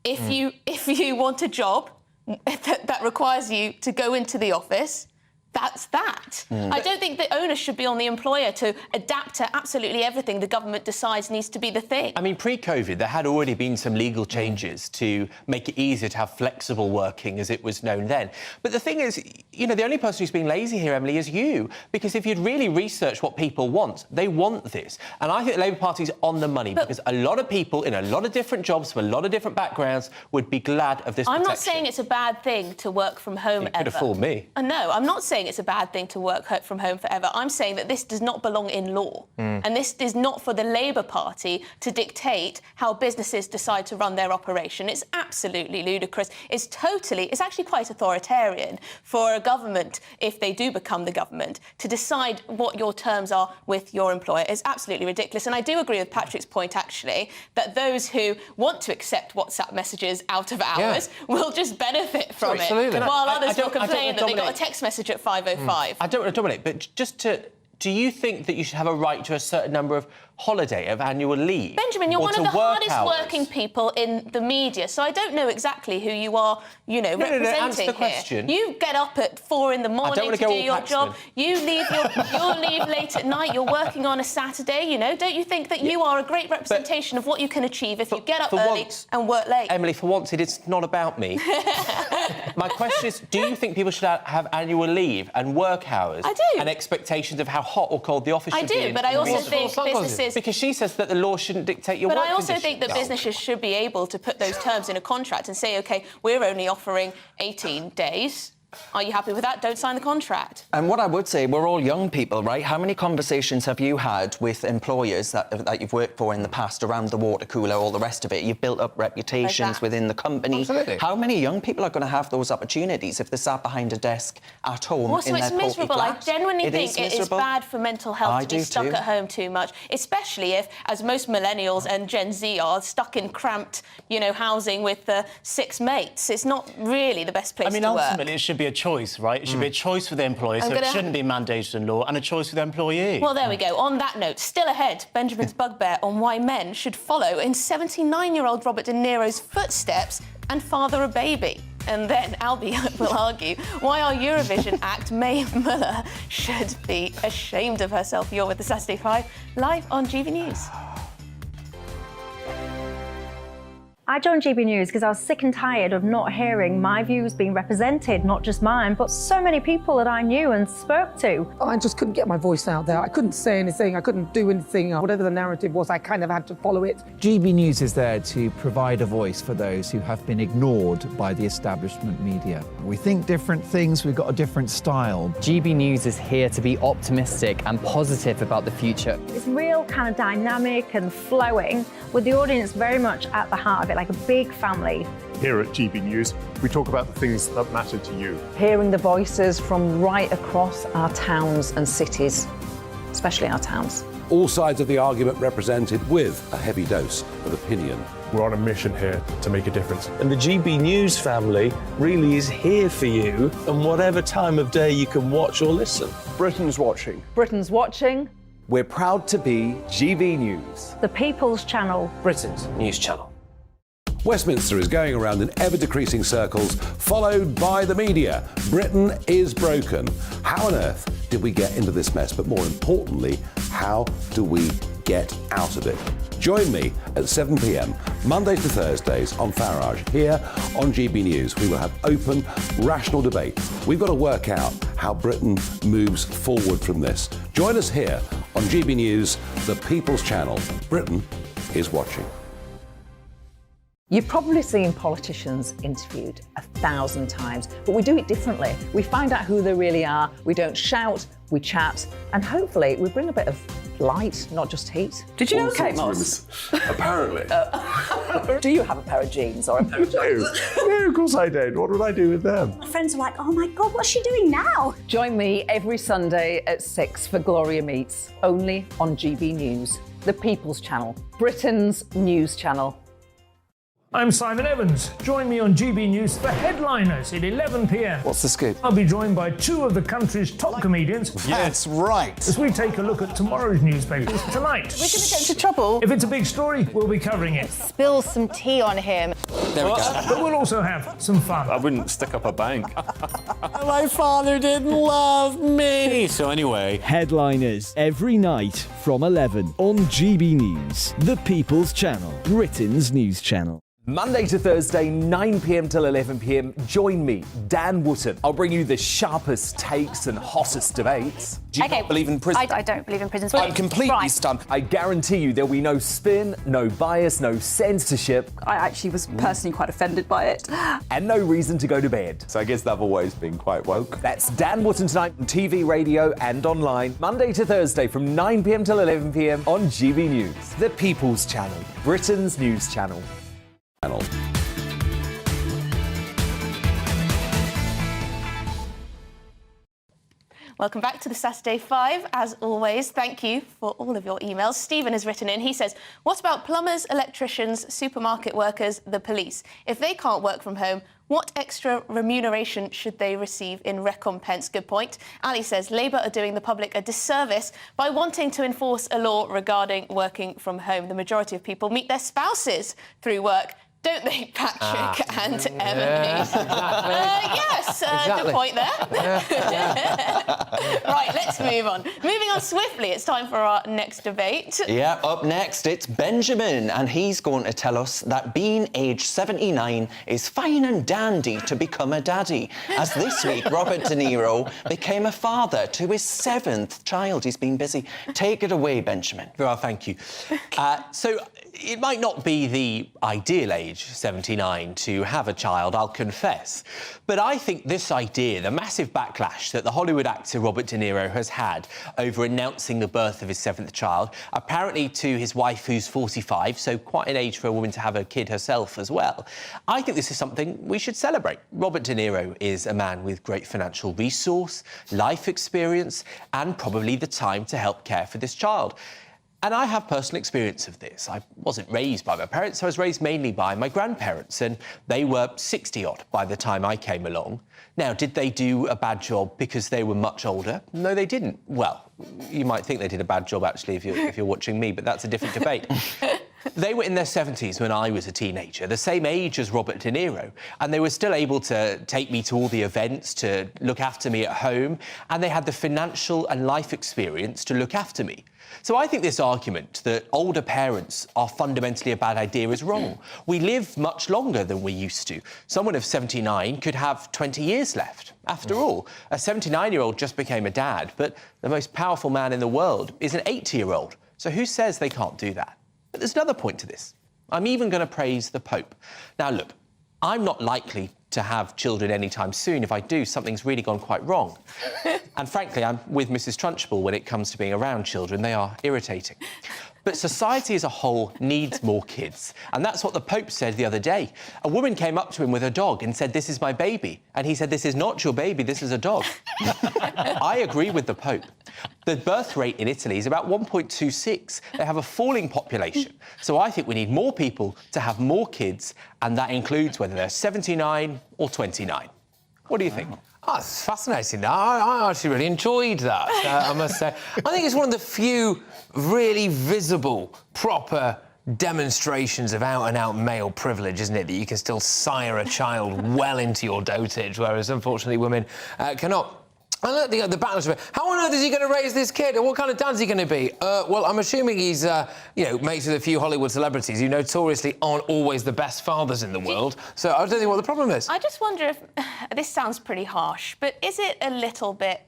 If you want a job that requires you to go into the office, that's that. I don't think the onus should be on the employer to adapt to absolutely everything the government decides needs to be the thing. I mean, pre-COVID, there had already been some legal changes to make it easier to have flexible working, as it was known then. But the thing is, you know, the only person who's being lazy here, Emily, is you. Because if you'd really researched what people want, they want this. And I think the Labour Party's on the money, because a lot of people in a lot of different jobs from a lot of different backgrounds would be glad of this protection. I'm not saying it's a bad thing to work from home ever. You could have fooled me. No, I'm not saying saying it's a bad thing to work from home forever. I'm saying that this does not belong in law. And this is not for the Labour Party to dictate how businesses decide to run their operation. It's absolutely ludicrous. It's actually quite authoritarian for a government, if they do become the government, to decide what your terms are with your employer. It's absolutely ridiculous. And I do agree with Patrick's point, actually, that those who want to accept WhatsApp messages out of hours will just benefit from it, while others will complain that they got a text message at 5:05. I don't want to dominate, but just to... Do you think that you should have a right to a certain number of annual leave? Benjamin, you're one of the hardest working people in the media, so I don't know exactly who you are, representing answer the here. question. You get up at 4 in the morning to do your job. You leave you'll leave late at night. You're working on a Saturday. Don't you think that you are a great representation of what you can achieve if you get up early and work late? Emily, for once, it's not about me. My question is, do you think people should have annual leave and work hours? I do. And expectations of how hot or cold the office should be? I do, but I also think businesses... Because she says that the law shouldn't dictate your work But I also conditions. think that businesses should be able to put those terms in a contract and say, OK, we're only offering 18 days. Are you happy with that? Don't sign the contract. And what I would say, we're all young people, right? How many conversations have you had with employers that you've worked for in the past around the water cooler, all the rest of it? You've built up reputations within the company. Absolutely. How many young people are going to have those opportunities if they're sat behind a desk at home Also, in their it's porty miserable. flat? I genuinely think it is bad for mental health to be stuck at home too much, especially if, as most millennials and Gen Z are, stuck in cramped, housing with 6 mates. It's not really the best place to work. I mean, ultimately, it should be a choice, right? It should be a choice for the employer, so it shouldn't be mandated in law, and a choice for the employee. Well, there we go. On that note, still ahead, Benjamin's bugbear on why men should follow in 79-year-old Robert De Niro's footsteps and father a baby. And then Albie will argue why our Eurovision act, Mae Muller, should be ashamed of herself. You're with the Saturday 5, live on GB News. I joined GB News because I was sick and tired of not hearing my views being represented, not just mine, but so many people that I knew and spoke to. I just couldn't get my voice out there. I couldn't say anything. I couldn't do anything. Whatever the narrative was, I kind of had to follow it. GB News is there to provide a voice for those who have been ignored by the establishment media. We think different things, we've got a different style. GB News is here to be optimistic and positive about the future. It's real kind of dynamic and flowing, with the audience very much at the heart of it, like a big family. Here at GB News, we talk about the things that matter to you. Hearing the voices from right across our towns and cities, especially our towns. All sides of the argument represented with a heavy dose of opinion. We're on a mission here to make a difference. And the GB News family really is here for you, and whatever time of day you can watch or listen. Britain's watching. Britain's watching. We're proud to be GB News. The People's Channel. Britain's news channel. Westminster is going around in ever-decreasing circles, followed by the media. Britain is broken. How on earth did we get into this mess? But more importantly, how do we get out of it? Join me at 7 p.m, Mondays to Thursdays on Farage, here on GB News. We will have open, rational debate. We've got to work out how Britain moves forward from this. Join us here on GB News, the People's Channel. Britain is watching. You've probably seen politicians interviewed 1,000 times, but we do it differently. We find out who they really are, we don't shout, we chat, and hopefully we bring a bit of light, not just heat. Did you know Kate Moss? Apparently. Do you have a pair of jeans or a pair of jeans? No, of course I don't. What would I do with them? My friends are like, oh my God, what's she doing now? Join me every Sunday at 6 for Gloria Meets, only on GB News, the People's Channel, Britain's news channel. I'm Simon Evans. Join me on GB News for Headliners at 11 p.m. What's the scoop? I'll be joined by 2 of the country's top comedians. That's right. As we take a look at tomorrow's newspapers tonight. We're going to get into trouble. If it's a big story, we'll be covering it. Spill some tea on him. There we go. But we'll also have some fun. I wouldn't stick up a bank. My father didn't love me. So anyway. Headliners every night from 11 on GB News, the People's Channel, Britain's news channel. Monday to Thursday, 9 p.m. till 11 p.m. Join me, Dan Wootton. I'll bring you the sharpest takes and hottest debates. Do you not believe in prison? I don't believe in prisons. I'm completely stunned. I guarantee you there'll be no spin, no bias, no censorship. I actually was personally quite offended by it. And no reason to go to bed. So I guess they've always been quite woke. That's Dan Wootton tonight on TV, radio and online. Monday to Thursday from 9 p.m. till 11 p.m. on GB News. The People's Channel, Britain's news channel. Welcome back to the Saturday 5. As always, thank you for all of your emails. Stephen has written in. He says, what about plumbers, electricians, supermarket workers, the police? If they can't work from home, what extra remuneration should they receive in recompense? Good point. Ali says, Labour are doing the public a disservice by wanting to enforce a law regarding working from home. The majority of people meet their spouses through work. Don't they, Patrick and Emily? Yes, good point there. Right, let's move on. Moving on swiftly, it's time for our next debate. Yeah, up next, it's Benjamin, and he's going to tell us that being age 79 is fine and dandy to become a daddy, as this week Robert De Niro became a father to his 7th child. He's been busy. Take it away, Benjamin. Well, thank you. So it might not be the ideal age, 79, to have a child, I'll confess. But I think this idea, the massive backlash that the Hollywood actor Robert De Niro has had over announcing the birth of his 7th child, apparently to his wife who's 45, so quite an age for a woman to have a kid herself as well. I think this is something we should celebrate. Robert De Niro is a man with great financial resource, life experience, and probably the time to help care for this child. And I have personal experience of this. I wasn't raised by my parents, I was raised mainly by my grandparents, and they were 60-odd by the time I came along. Now, did they do a bad job because they were much older? No, they didn't. Well, you might think they did a bad job, actually, if you're watching me, but that's a different debate. They were in their 70s when I was a teenager, the same age as Robert De Niro, and they were still able to take me to all the events, to look after me at home, and they had the financial and life experience to look after me. So I think this argument that older parents are fundamentally a bad idea is wrong. We live much longer than we used to. Someone of 79 could have 20 years left. After all, a 79-year-old just became a dad, but the most powerful man in the world is an 80-year-old. So who says they can't do that? But there's another point to this. I'm even going to praise the Pope. Now, look, I'm not likely to have children anytime soon. If I do, something's really gone quite wrong. And frankly, I'm with Mrs. Trunchbull when it comes to being around children. They are irritating. But society as a whole needs more kids. And that's what the Pope said the other day. A woman came up to him with a dog and said, "This is my baby." And he said, "This is not your baby, this is a dog." I agree with the Pope. The birth rate in Italy is about 1.26. They have a falling population. So I think we need more people to have more kids, and that includes whether they're 79 or 29. What do you think? Oh, it's fascinating. I actually really enjoyed that, I must say. I think it's one of the few really visible, proper demonstrations of out-and-out male privilege, isn't it? That you can still sire a child well into your dotage, whereas, unfortunately, women cannot. I like the balance of it. How on earth is he going to raise this kid? And what kind of dad's he going to be? Well, I'm assuming he's, mates with a few Hollywood celebrities who notoriously aren't always the best fathers in the world. So I don't think what the problem is. I just wonder if... This sounds pretty harsh, but is it a little bit...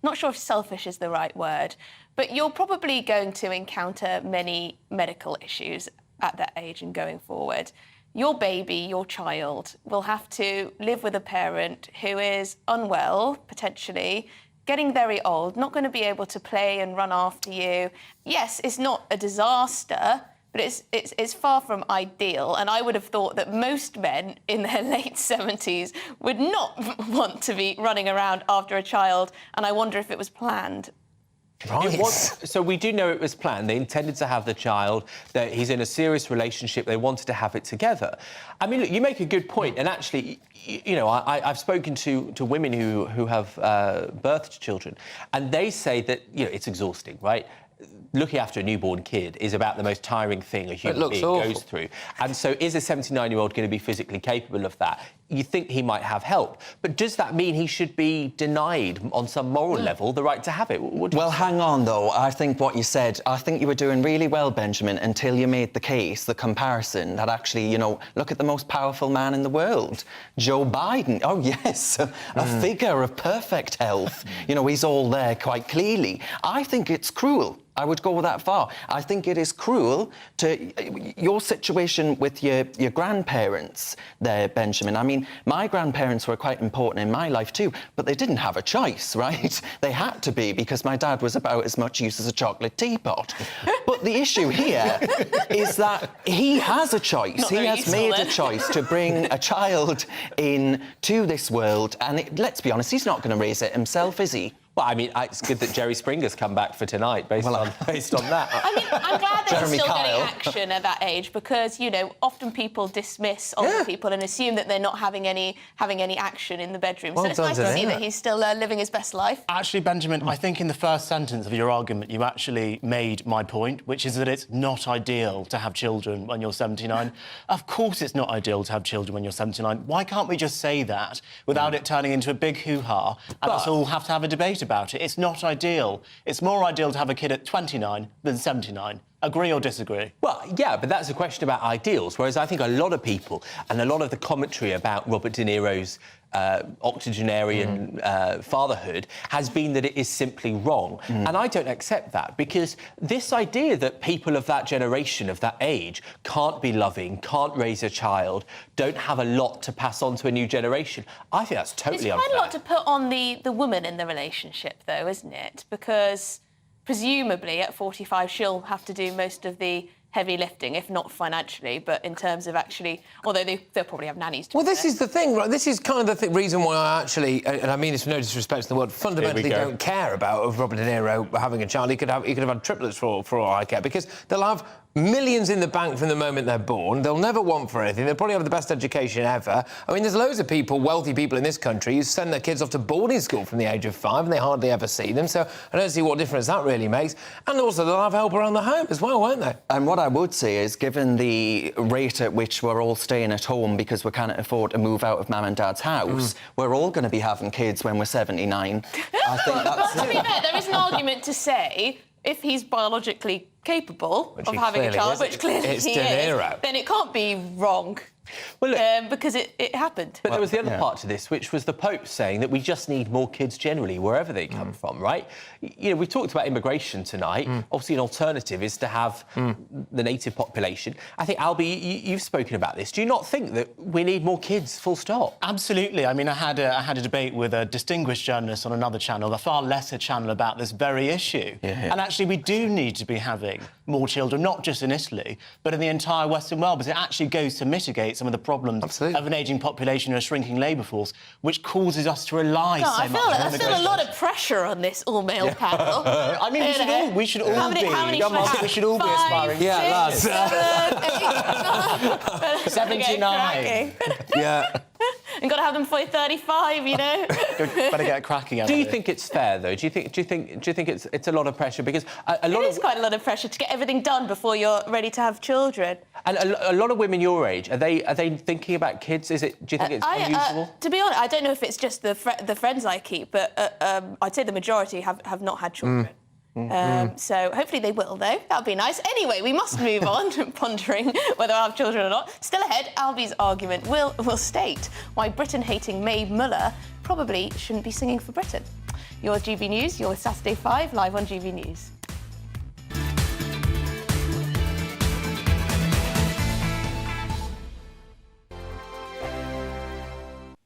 Not sure if selfish is the right word, but you're probably going to encounter many medical issues at that age and going forward. Your baby, your child, will have to live with a parent who is unwell, potentially, getting very old, not going to be able to play and run after you. Yes, it's not a disaster, but it's far from ideal. And I would have thought that most men in their late 70s would not want to be running around after a child, and I wonder if it was planned. Right. So we do know it was planned. They intended to have the child, that he's in a serious relationship, they wanted to have it together. I mean, look, you make a good point, and actually, I've spoken to women who have birthed children, and they say that, it's exhausting, right? Looking after a newborn kid is about the most tiring thing a human being goes through. And so is a 79-year-old going to be physically capable of that? you think he might have help. But does that mean he should be denied on some moral level the right to have it? Well, hang on, though. I think what you said, I think you were doing really well, Benjamin, until you made the case, the comparison, that actually, you know, look at the most powerful man in the world, Joe Biden. Oh, yes, a figure of perfect health. You know, he's all there quite clearly. I think it's cruel. I would go that far. I think it is cruel to your situation with your grandparents there, Benjamin. I mean, my grandparents were quite important in my life too, but they didn't have a choice, right? They had to be, because my dad was about as much use as a chocolate teapot. But the issue here is that he has a choice. He has made a choice to bring a child into this world, and let's be honest, he's not going to raise it himself, is he? Well, I mean, it's good that Jerry Springer's come back for tonight based on that. I mean, I'm glad that he's still Kyle. getting action at that age, because, you know, often people dismiss older people and assume that they're not having any action in the bedroom. So it's nice to see that he's still living his best life. Actually, Benjamin, I think in the first sentence of your argument, you actually made my point, which is that it's not ideal to have children when you're 79. Of course it's not ideal to have children when you're 79. Why can't we just say that without it turning into a big hoo-ha and us all have to have a debate about it? It's not ideal. It's more ideal to have a kid at 29 than 79. Agree or disagree? Well, yeah, but that's a question about ideals, whereas I think a lot of people and a lot of the commentary about Robert De Niro's octogenarian fatherhood has been that it is simply wrong. And I don't accept that, because this idea that people of that generation, of that age, can't be loving, can't raise a child, don't have a lot to pass on to a new generation, I think that's totally unfair. It's quite a lot to put on the woman in the relationship, though, isn't it? Because presumably at 45 she'll have to do most of the heavy lifting, if not financially, but in terms of actually, although they'll probably have nannies to Well, this is the thing, right? This is kind of the reason why I actually, and I mean this with no disrespect to the word, fundamentally don't care about Robert De Niro having a child. He could have had triplets for all I care, because they'll have millions in the bank from the moment they're born. They'll never want for anything. They'll probably have the best education ever. I mean, there's loads of people, wealthy people in this country, who send their kids off to boarding school from the age of 5 and they hardly ever see them. So I don't see what difference that really makes. And also, they'll have help around the home as well, won't they? And what I would say is, given the rate at which we're all staying at home because we can't afford to move out of mum and dad's house, we're all going to be having kids when we're 79. I think that's... To be fair, there is an argument to say, if he's biologically capable of having a child, which clearly he is, then it can't be wrong. Well, look, because it happened. But there was the other part to this, which was the Pope saying that we just need more kids generally, wherever they come from, right? You know, we've talked about immigration tonight. Obviously, an alternative is to have the native population. I think, Albie, you've spoken about this. Do you not think that we need more kids, full stop? Absolutely. I mean, I had a debate with a distinguished journalist on another channel, a far lesser channel, about this very issue. And actually, we do need to be having more children, not just in Italy, but in the entire Western world, because it actually goes to mitigate some of the problems of an ageing population and a shrinking labour force, which causes us to rely so much on immigration. I feel a lot of pressure on this all-male panel. I mean, we should all be aspiring. Yeah, lads. 79. Yeah. And got to have them before you're 35, you know. Better get cracking. Do you think it's fair, though? Do you think it's a lot of pressure? Because it is quite a lot of pressure to get everything done before you're ready to have children. And a lot of women your age, are they thinking about kids? Do you think it's unusual? To be honest, I don't know if it's just the friends I keep, but I'd say the majority have not had children. So hopefully they will, though. That would be nice. Anyway, we must move on to pondering whether I'll have children or not. Still ahead, Albie's argument will state why Britain-hating Mae Muller probably shouldn't be singing for Britain. You're with GB News. You're with Saturday 5, live on GB News.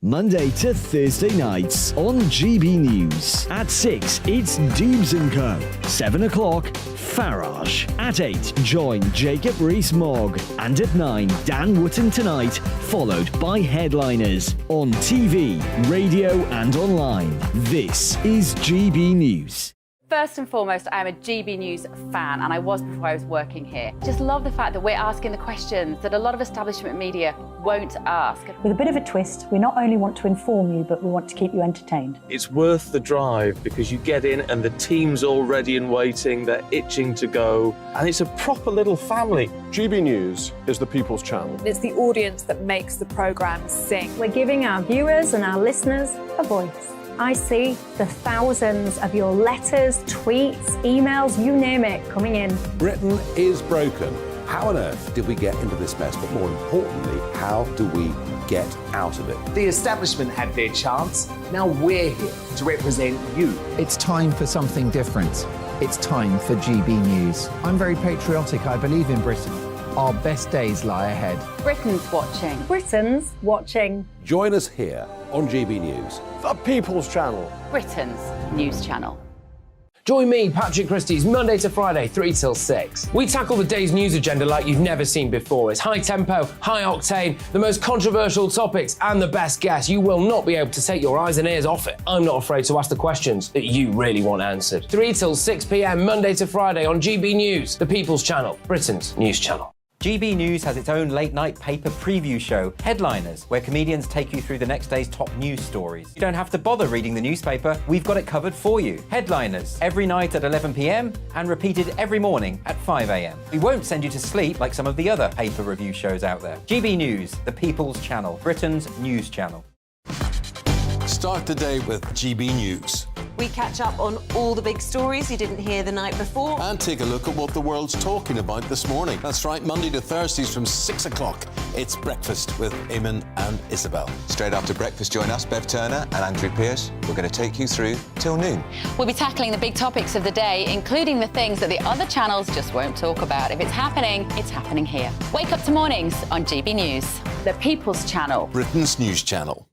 Monday to Thursday nights on GB News. At 6, it's Dubes & Co. 7 o'clock, Farage. At 8, join Jacob Rees-Mogg. And at 9, Dan Wootton Tonight, followed by Headliners. On TV, radio and online. This is GB News. First and foremost, I am a GB News fan, and I was before I was working here. Just love the fact that we're asking the questions that a lot of establishment media won't ask. With a bit of a twist, we not only want to inform you, but we want to keep you entertained. It's worth the drive because you get in and the team's all ready and waiting, they're itching to go, and it's a proper little family. GB News is the people's channel. It's the audience that makes the programme sing. We're giving our viewers and our listeners a voice. I see the thousands of your letters, tweets, emails, you name it, coming in. Britain is broken. How on earth did we get into this mess? But more importantly, how do we get out of it? The establishment had their chance. Now we're here to represent you. It's time for something different. It's time for GB News. I'm very patriotic. I believe in Britain. Our best days lie ahead. Britain's watching. Britain's watching. Join us here on GB News. The people's channel. Britain's news channel. Join me, Patrick Christie's, Monday to Friday, 3 till 6. We tackle the day's news agenda like you've never seen before. It's high tempo, high octane, the most controversial topics, and the best guests. You will not be able to take your eyes and ears off it. I'm not afraid to ask the questions that you really want answered. 3 till 6 p.m, Monday to Friday on GB News, the People's Channel, Britain's news channel. GB News has its own late-night paper preview show, Headliners, where comedians take you through the next day's top news stories. You don't have to bother reading the newspaper, we've got it covered for you. Headliners, every night at 11 p.m. and repeated every morning at 5 a.m. We won't send you to sleep like some of the other paper review shows out there. GB News, the People's Channel, Britain's news channel. Start the day with GB News. We catch up on all the big stories you didn't hear the night before. And take a look at what the world's talking about this morning. That's right, Monday to Thursdays from 6 o'clock. It's Breakfast with Eamon and Isabel. Straight after breakfast, join us, Bev Turner and Andrew Pearce. We're going to take you through till noon. We'll be tackling the big topics of the day, including the things that the other channels just won't talk about. If it's happening here. Wake up to mornings on GB News, the People's Channel. Britain's news channel.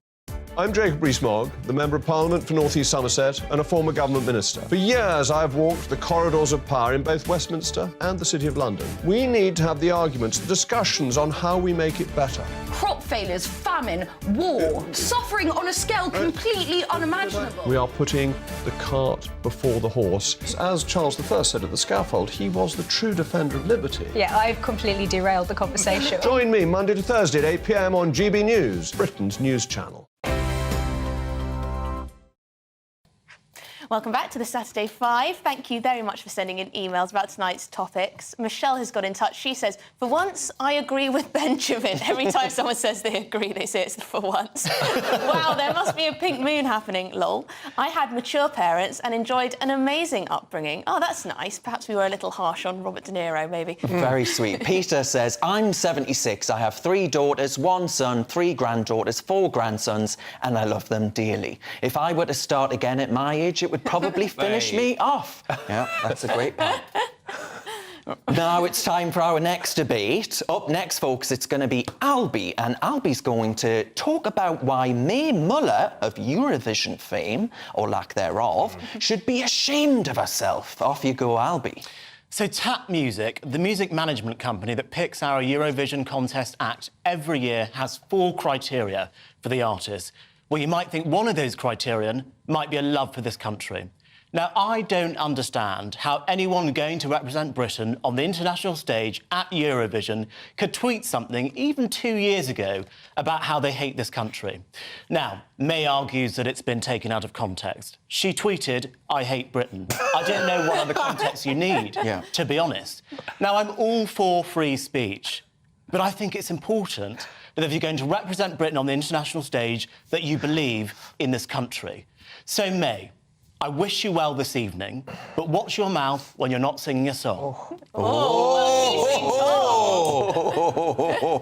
I'm Jacob Rees-Mogg, the Member of Parliament for North East Somerset and a former government minister. For years, I have walked the corridors of power in both Westminster and the City of London. We need to have the arguments, the discussions on how we make it better. Crop failures, famine, war, suffering on a scale completely unimaginable. We are putting the cart before the horse. As Charles I said at the scaffold, he was the true defender of liberty. Yeah, I've completely derailed the conversation. Join me Monday to Thursday at 8 p.m. on GB News, Britain's news channel. Welcome back to the Saturday 5. Thank you very much for sending in emails about tonight's topics. Michelle has got in touch. She says, for once, I agree with Benjamin. Every time someone says they agree, they say it's for once. Wow, there must be a pink moon happening, lol. I had mature parents and enjoyed an amazing upbringing. Oh, that's nice. Perhaps we were a little harsh on Robert De Niro, maybe. Very sweet. Peter says, I'm 76. I have 3 daughters, 1 son, 3 granddaughters, 4 grandsons, and I love them dearly. If I were to start again at my age, it would probably finish me off. Yeah, that's a great point. Now it's time for our next debate. Up next, folks, it's going to be Albie, and Albie's going to talk about why Mae Muller of Eurovision fame, or lack thereof, should be ashamed of herself. Off you go, Albie. So Tap Music, the music management company that picks our Eurovision contest act every year, has 4 criteria for the artist. Well, you might think one of those criterion might be a love for this country. Now, I don't understand how anyone going to represent Britain on the international stage at Eurovision could tweet something even 2 years ago about how they hate this country. Now, May argues that it's been taken out of context. She tweeted, I hate Britain. I don't know what other context you need, to be honest. Now, I'm all for free speech, but I think it's important that if you're going to represent Britain on the international stage, that you believe in this country. So, May, I wish you well this evening, but watch your mouth when you're not singing a song.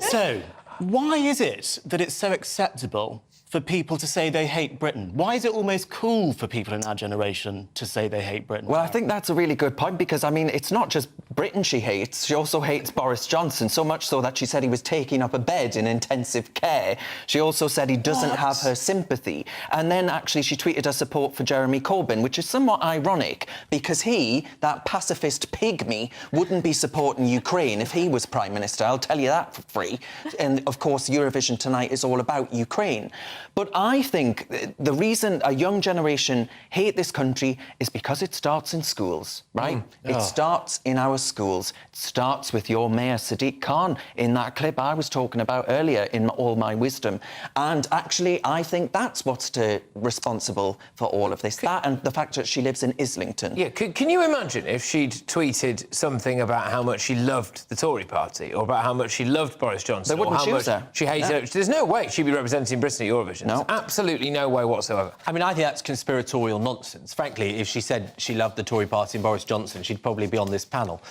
So, why is it that it's so acceptable for people to say they hate Britain? Why is it almost cool for people in our generation to say they hate Britain? Well, I think that's a really good point because, I mean, it's not just Britain she hates. She also hates Boris Johnson, so much so that she said he was taking up a bed in intensive care. She also said he doesn't have her sympathy. And then, actually, she tweeted her support for Jeremy Corbyn, which is somewhat ironic because he, that pacifist pygmy, wouldn't be supporting Ukraine if he was Prime Minister. I'll tell you that for free. And, of course, Eurovision tonight is all about Ukraine. But I think the reason a young generation hate this country is because it starts in schools, right? It starts in our schools. It starts with your Mayor Sadiq Khan in that clip I was talking about earlier in All My Wisdom. And actually, I think that's what's responsible for all of this. That and the fact that she lives in Islington. Yeah, can you imagine if she'd tweeted something about how much she loved the Tory party or about how much she loved Boris Johnson? They wouldn't or how choose much her. She hated her. There's no way she'd be representing Britain at Eurovision. No. There's absolutely no way whatsoever. I mean, I think that's conspiratorial nonsense. Frankly, if she said she loved the Tory party and Boris Johnson, she'd probably be on this panel.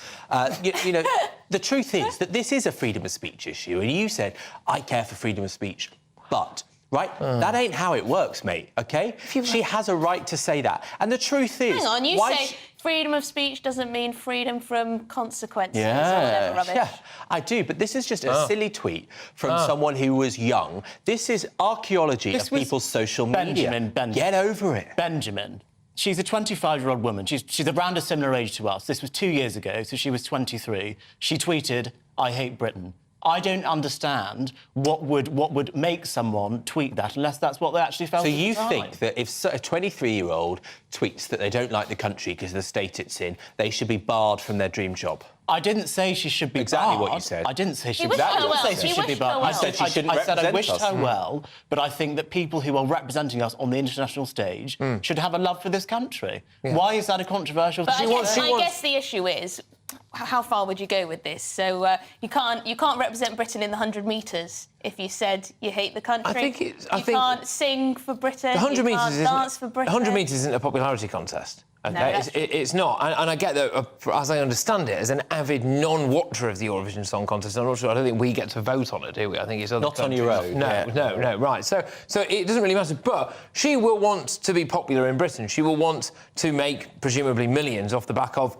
You know, the truth is that this is a freedom of speech issue, and you said, I care for freedom of speech, but... Right? That ain't how it works, mate, OK? She has a right to say that. And the truth is... Hang on, you say freedom of speech doesn't mean freedom from consequences or whatever rubbish. Yeah, I do, but this is just a silly tweet from someone who was young. This is archaeology of people's social media. Benjamin. Get over it. Benjamin. She's a 25-year-old woman. She's around a similar age to us. This was 2 years ago, so she was 23. She tweeted, I hate Britain. I don't understand what would make someone tweet that unless that's what they actually felt. So you at the time. think that if a 23-year-old tweets that they don't like the country because of the state it's in, they should be barred from their dream job? I didn't say she should be exactly barred. what you said. I didn't say she wished her well. He should be wished her barred. well. I said she shouldn't I said I represent wished us. her well, but I think that people who are representing us on the international stage should have a love for this country. Why is that a controversial But thing? I guess the issue is, how far would you go with this? So you can't represent Britain in the 100 metres if you said you hate the country. You can't sing for Britain. The 100 you metres can't dance for Britain. 100 metres isn't a popularity contest. Okay? No, it's not. And I get that, as I understand it, as an avid non-watcher of the Eurovision Song Contest, I'm not sure, I don't think we get to vote on it, do we? I think it's other Not on your own. No, right. So it doesn't really matter. But she will want to be popular in Britain. She will want to make, presumably, millions off the back of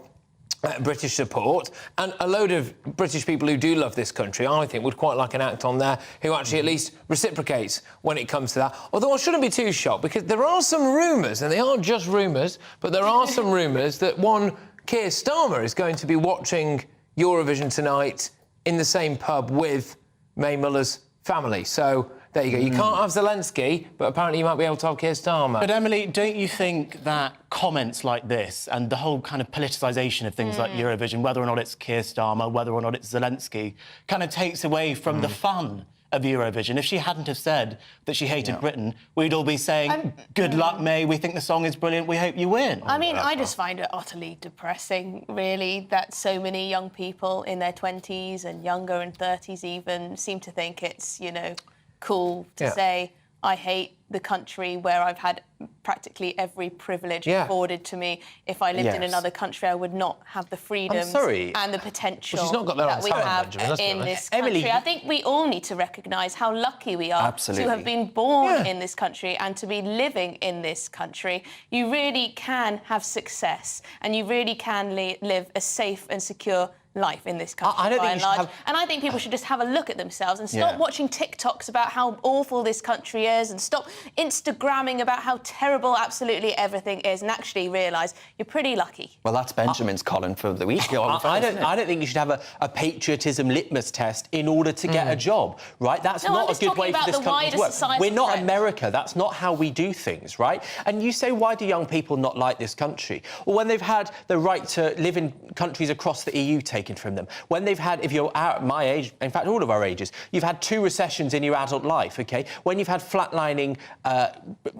British support, and a load of British people who do love this country, I think, would quite like an act on there who actually at least reciprocates when it comes to that. Although I shouldn't be too shocked, because there are some rumours, and they aren't just rumours, but there are some rumours that one Keir Starmer is going to be watching Eurovision tonight in the same pub with May Muller's family. So there you go. You can't have Zelensky, but apparently you might be able to have Keir Starmer. But, Emily, don't you think that comments like this and the whole kind of politicisation of things like Eurovision, whether or not it's Keir Starmer, whether or not it's Zelensky, kind of takes away from the fun of Eurovision? If she hadn't have said that she hated Britain, we'd all be saying, good luck, May, we think the song is brilliant, we hope you win. I mean, I just find it utterly depressing, really, that so many young people in their 20s and younger and 30s even seem to think it's, you know, cool to say, I hate the country where I've had practically every privilege afforded to me. If I lived in another country, I would not have the freedoms and the potential that we have in this country. I think we all need to recognise how lucky we are to have been born in this country and to be living in this country. You really can have success and you really can live a safe and secure life in this country, by and large. And I think people should just have a look at themselves and stop watching TikToks about how awful this country is and stop Instagramming about how terrible absolutely everything is and actually realise you're pretty lucky. Well, that's Benjamin's column for the week. I don't think you should have a patriotism litmus test in order to get a job, right? That's not a good way for this country to work. We're not America. That's not how we do things, right? And you say, why do young people not like this country? Well, when they've had the right to live in countries across the EU taken from them, when they've had, if you're my age, in fact, all of our ages, you've had 2 recessions in your adult life, OK? When you've had flatlining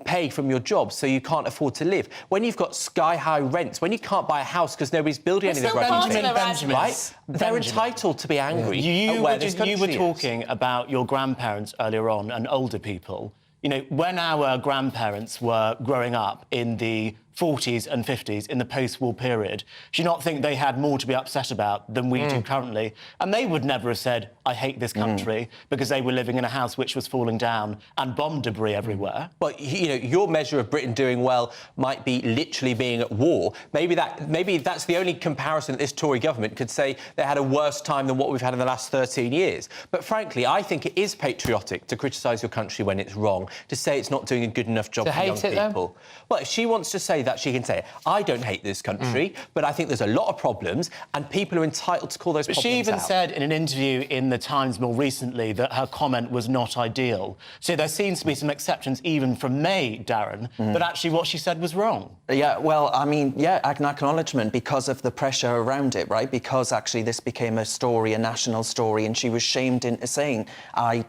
pay from your job so you can't afford to live, when you've got sky-high rents, when you can't buy a house because nobody's building anything right? They're entitled to be angry at where this country You were talking about your grandparents earlier on and older people. You know, when our grandparents were growing up in the 40s and 50s, in the post-war period, do you not think they had more to be upset about than we do currently? And they would never have said, I hate this country, because they were living in a house which was falling down and bomb debris everywhere. But, you know, your measure of Britain doing well might be literally being at war. Maybe that's the only comparison that this Tory government could say they had a worse time than what we've had in the last 13 years. But frankly, I think it is patriotic to criticise your country when it's wrong, to say it's not doing a good enough job for young people. Well, if she wants to say say that, she can say it. I don't hate this country, but I think there's a lot of problems, and people are entitled to call those problems out. She even said in an interview in The Times more recently that her comment was not ideal. So there seems to be some acceptance even from May, Darren, that actually what she said was wrong. Yeah, well, I mean, yeah, an acknowledgement because of the pressure around it, right? Because actually this became a story, a national story, and she was shamed into saying, I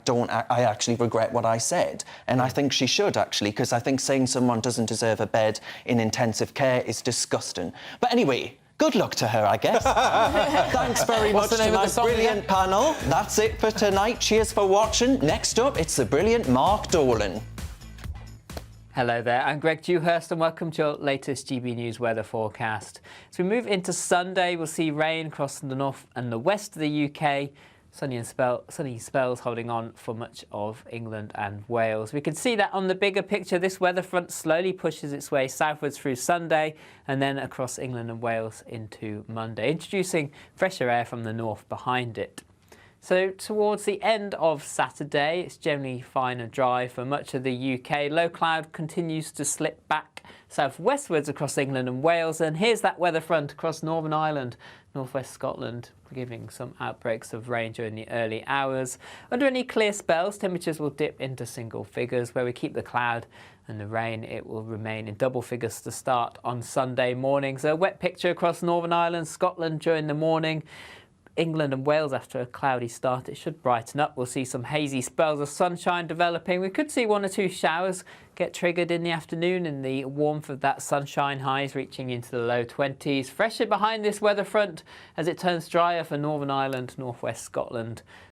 actually regret what I said. And I think she should, actually, because I think saying someone doesn't deserve a bed in intensive care is disgusting. But anyway, good luck to her, I guess. Thanks very much to my brilliant panel. That's it for tonight. Cheers for watching. Next up, it's the brilliant Mark Dolan. Hello there, I'm Greg Dewhurst and welcome to your latest GB News weather forecast. As we move into Sunday, we'll see rain across the north and the west of the UK. Sunny spells holding on for much of England and Wales. We can see that on the bigger picture, this weather front slowly pushes its way southwards through Sunday and then across England and Wales into Monday, introducing fresher air from the north behind it. So towards the end of Saturday, it's generally fine and dry for much of the UK. Low cloud continues to slip back southwestwards across England and Wales. And here's that weather front across Northern Ireland, northwest Scotland, giving some outbreaks of rain during the early hours. Under any clear spells, temperatures will dip into single figures. Where we keep the cloud and the rain, it will remain in double figures to start on Sunday morning. So a wet picture across Northern Ireland, Scotland during the morning. England and Wales after a cloudy start. It should brighten up. We'll see some hazy spells of sunshine developing. We could see 1 or 2 showers get triggered in the afternoon in the warmth of that sunshine, highs reaching into the low 20s. Fresher behind this weather front as it turns drier for Northern Ireland, northwest Scotland.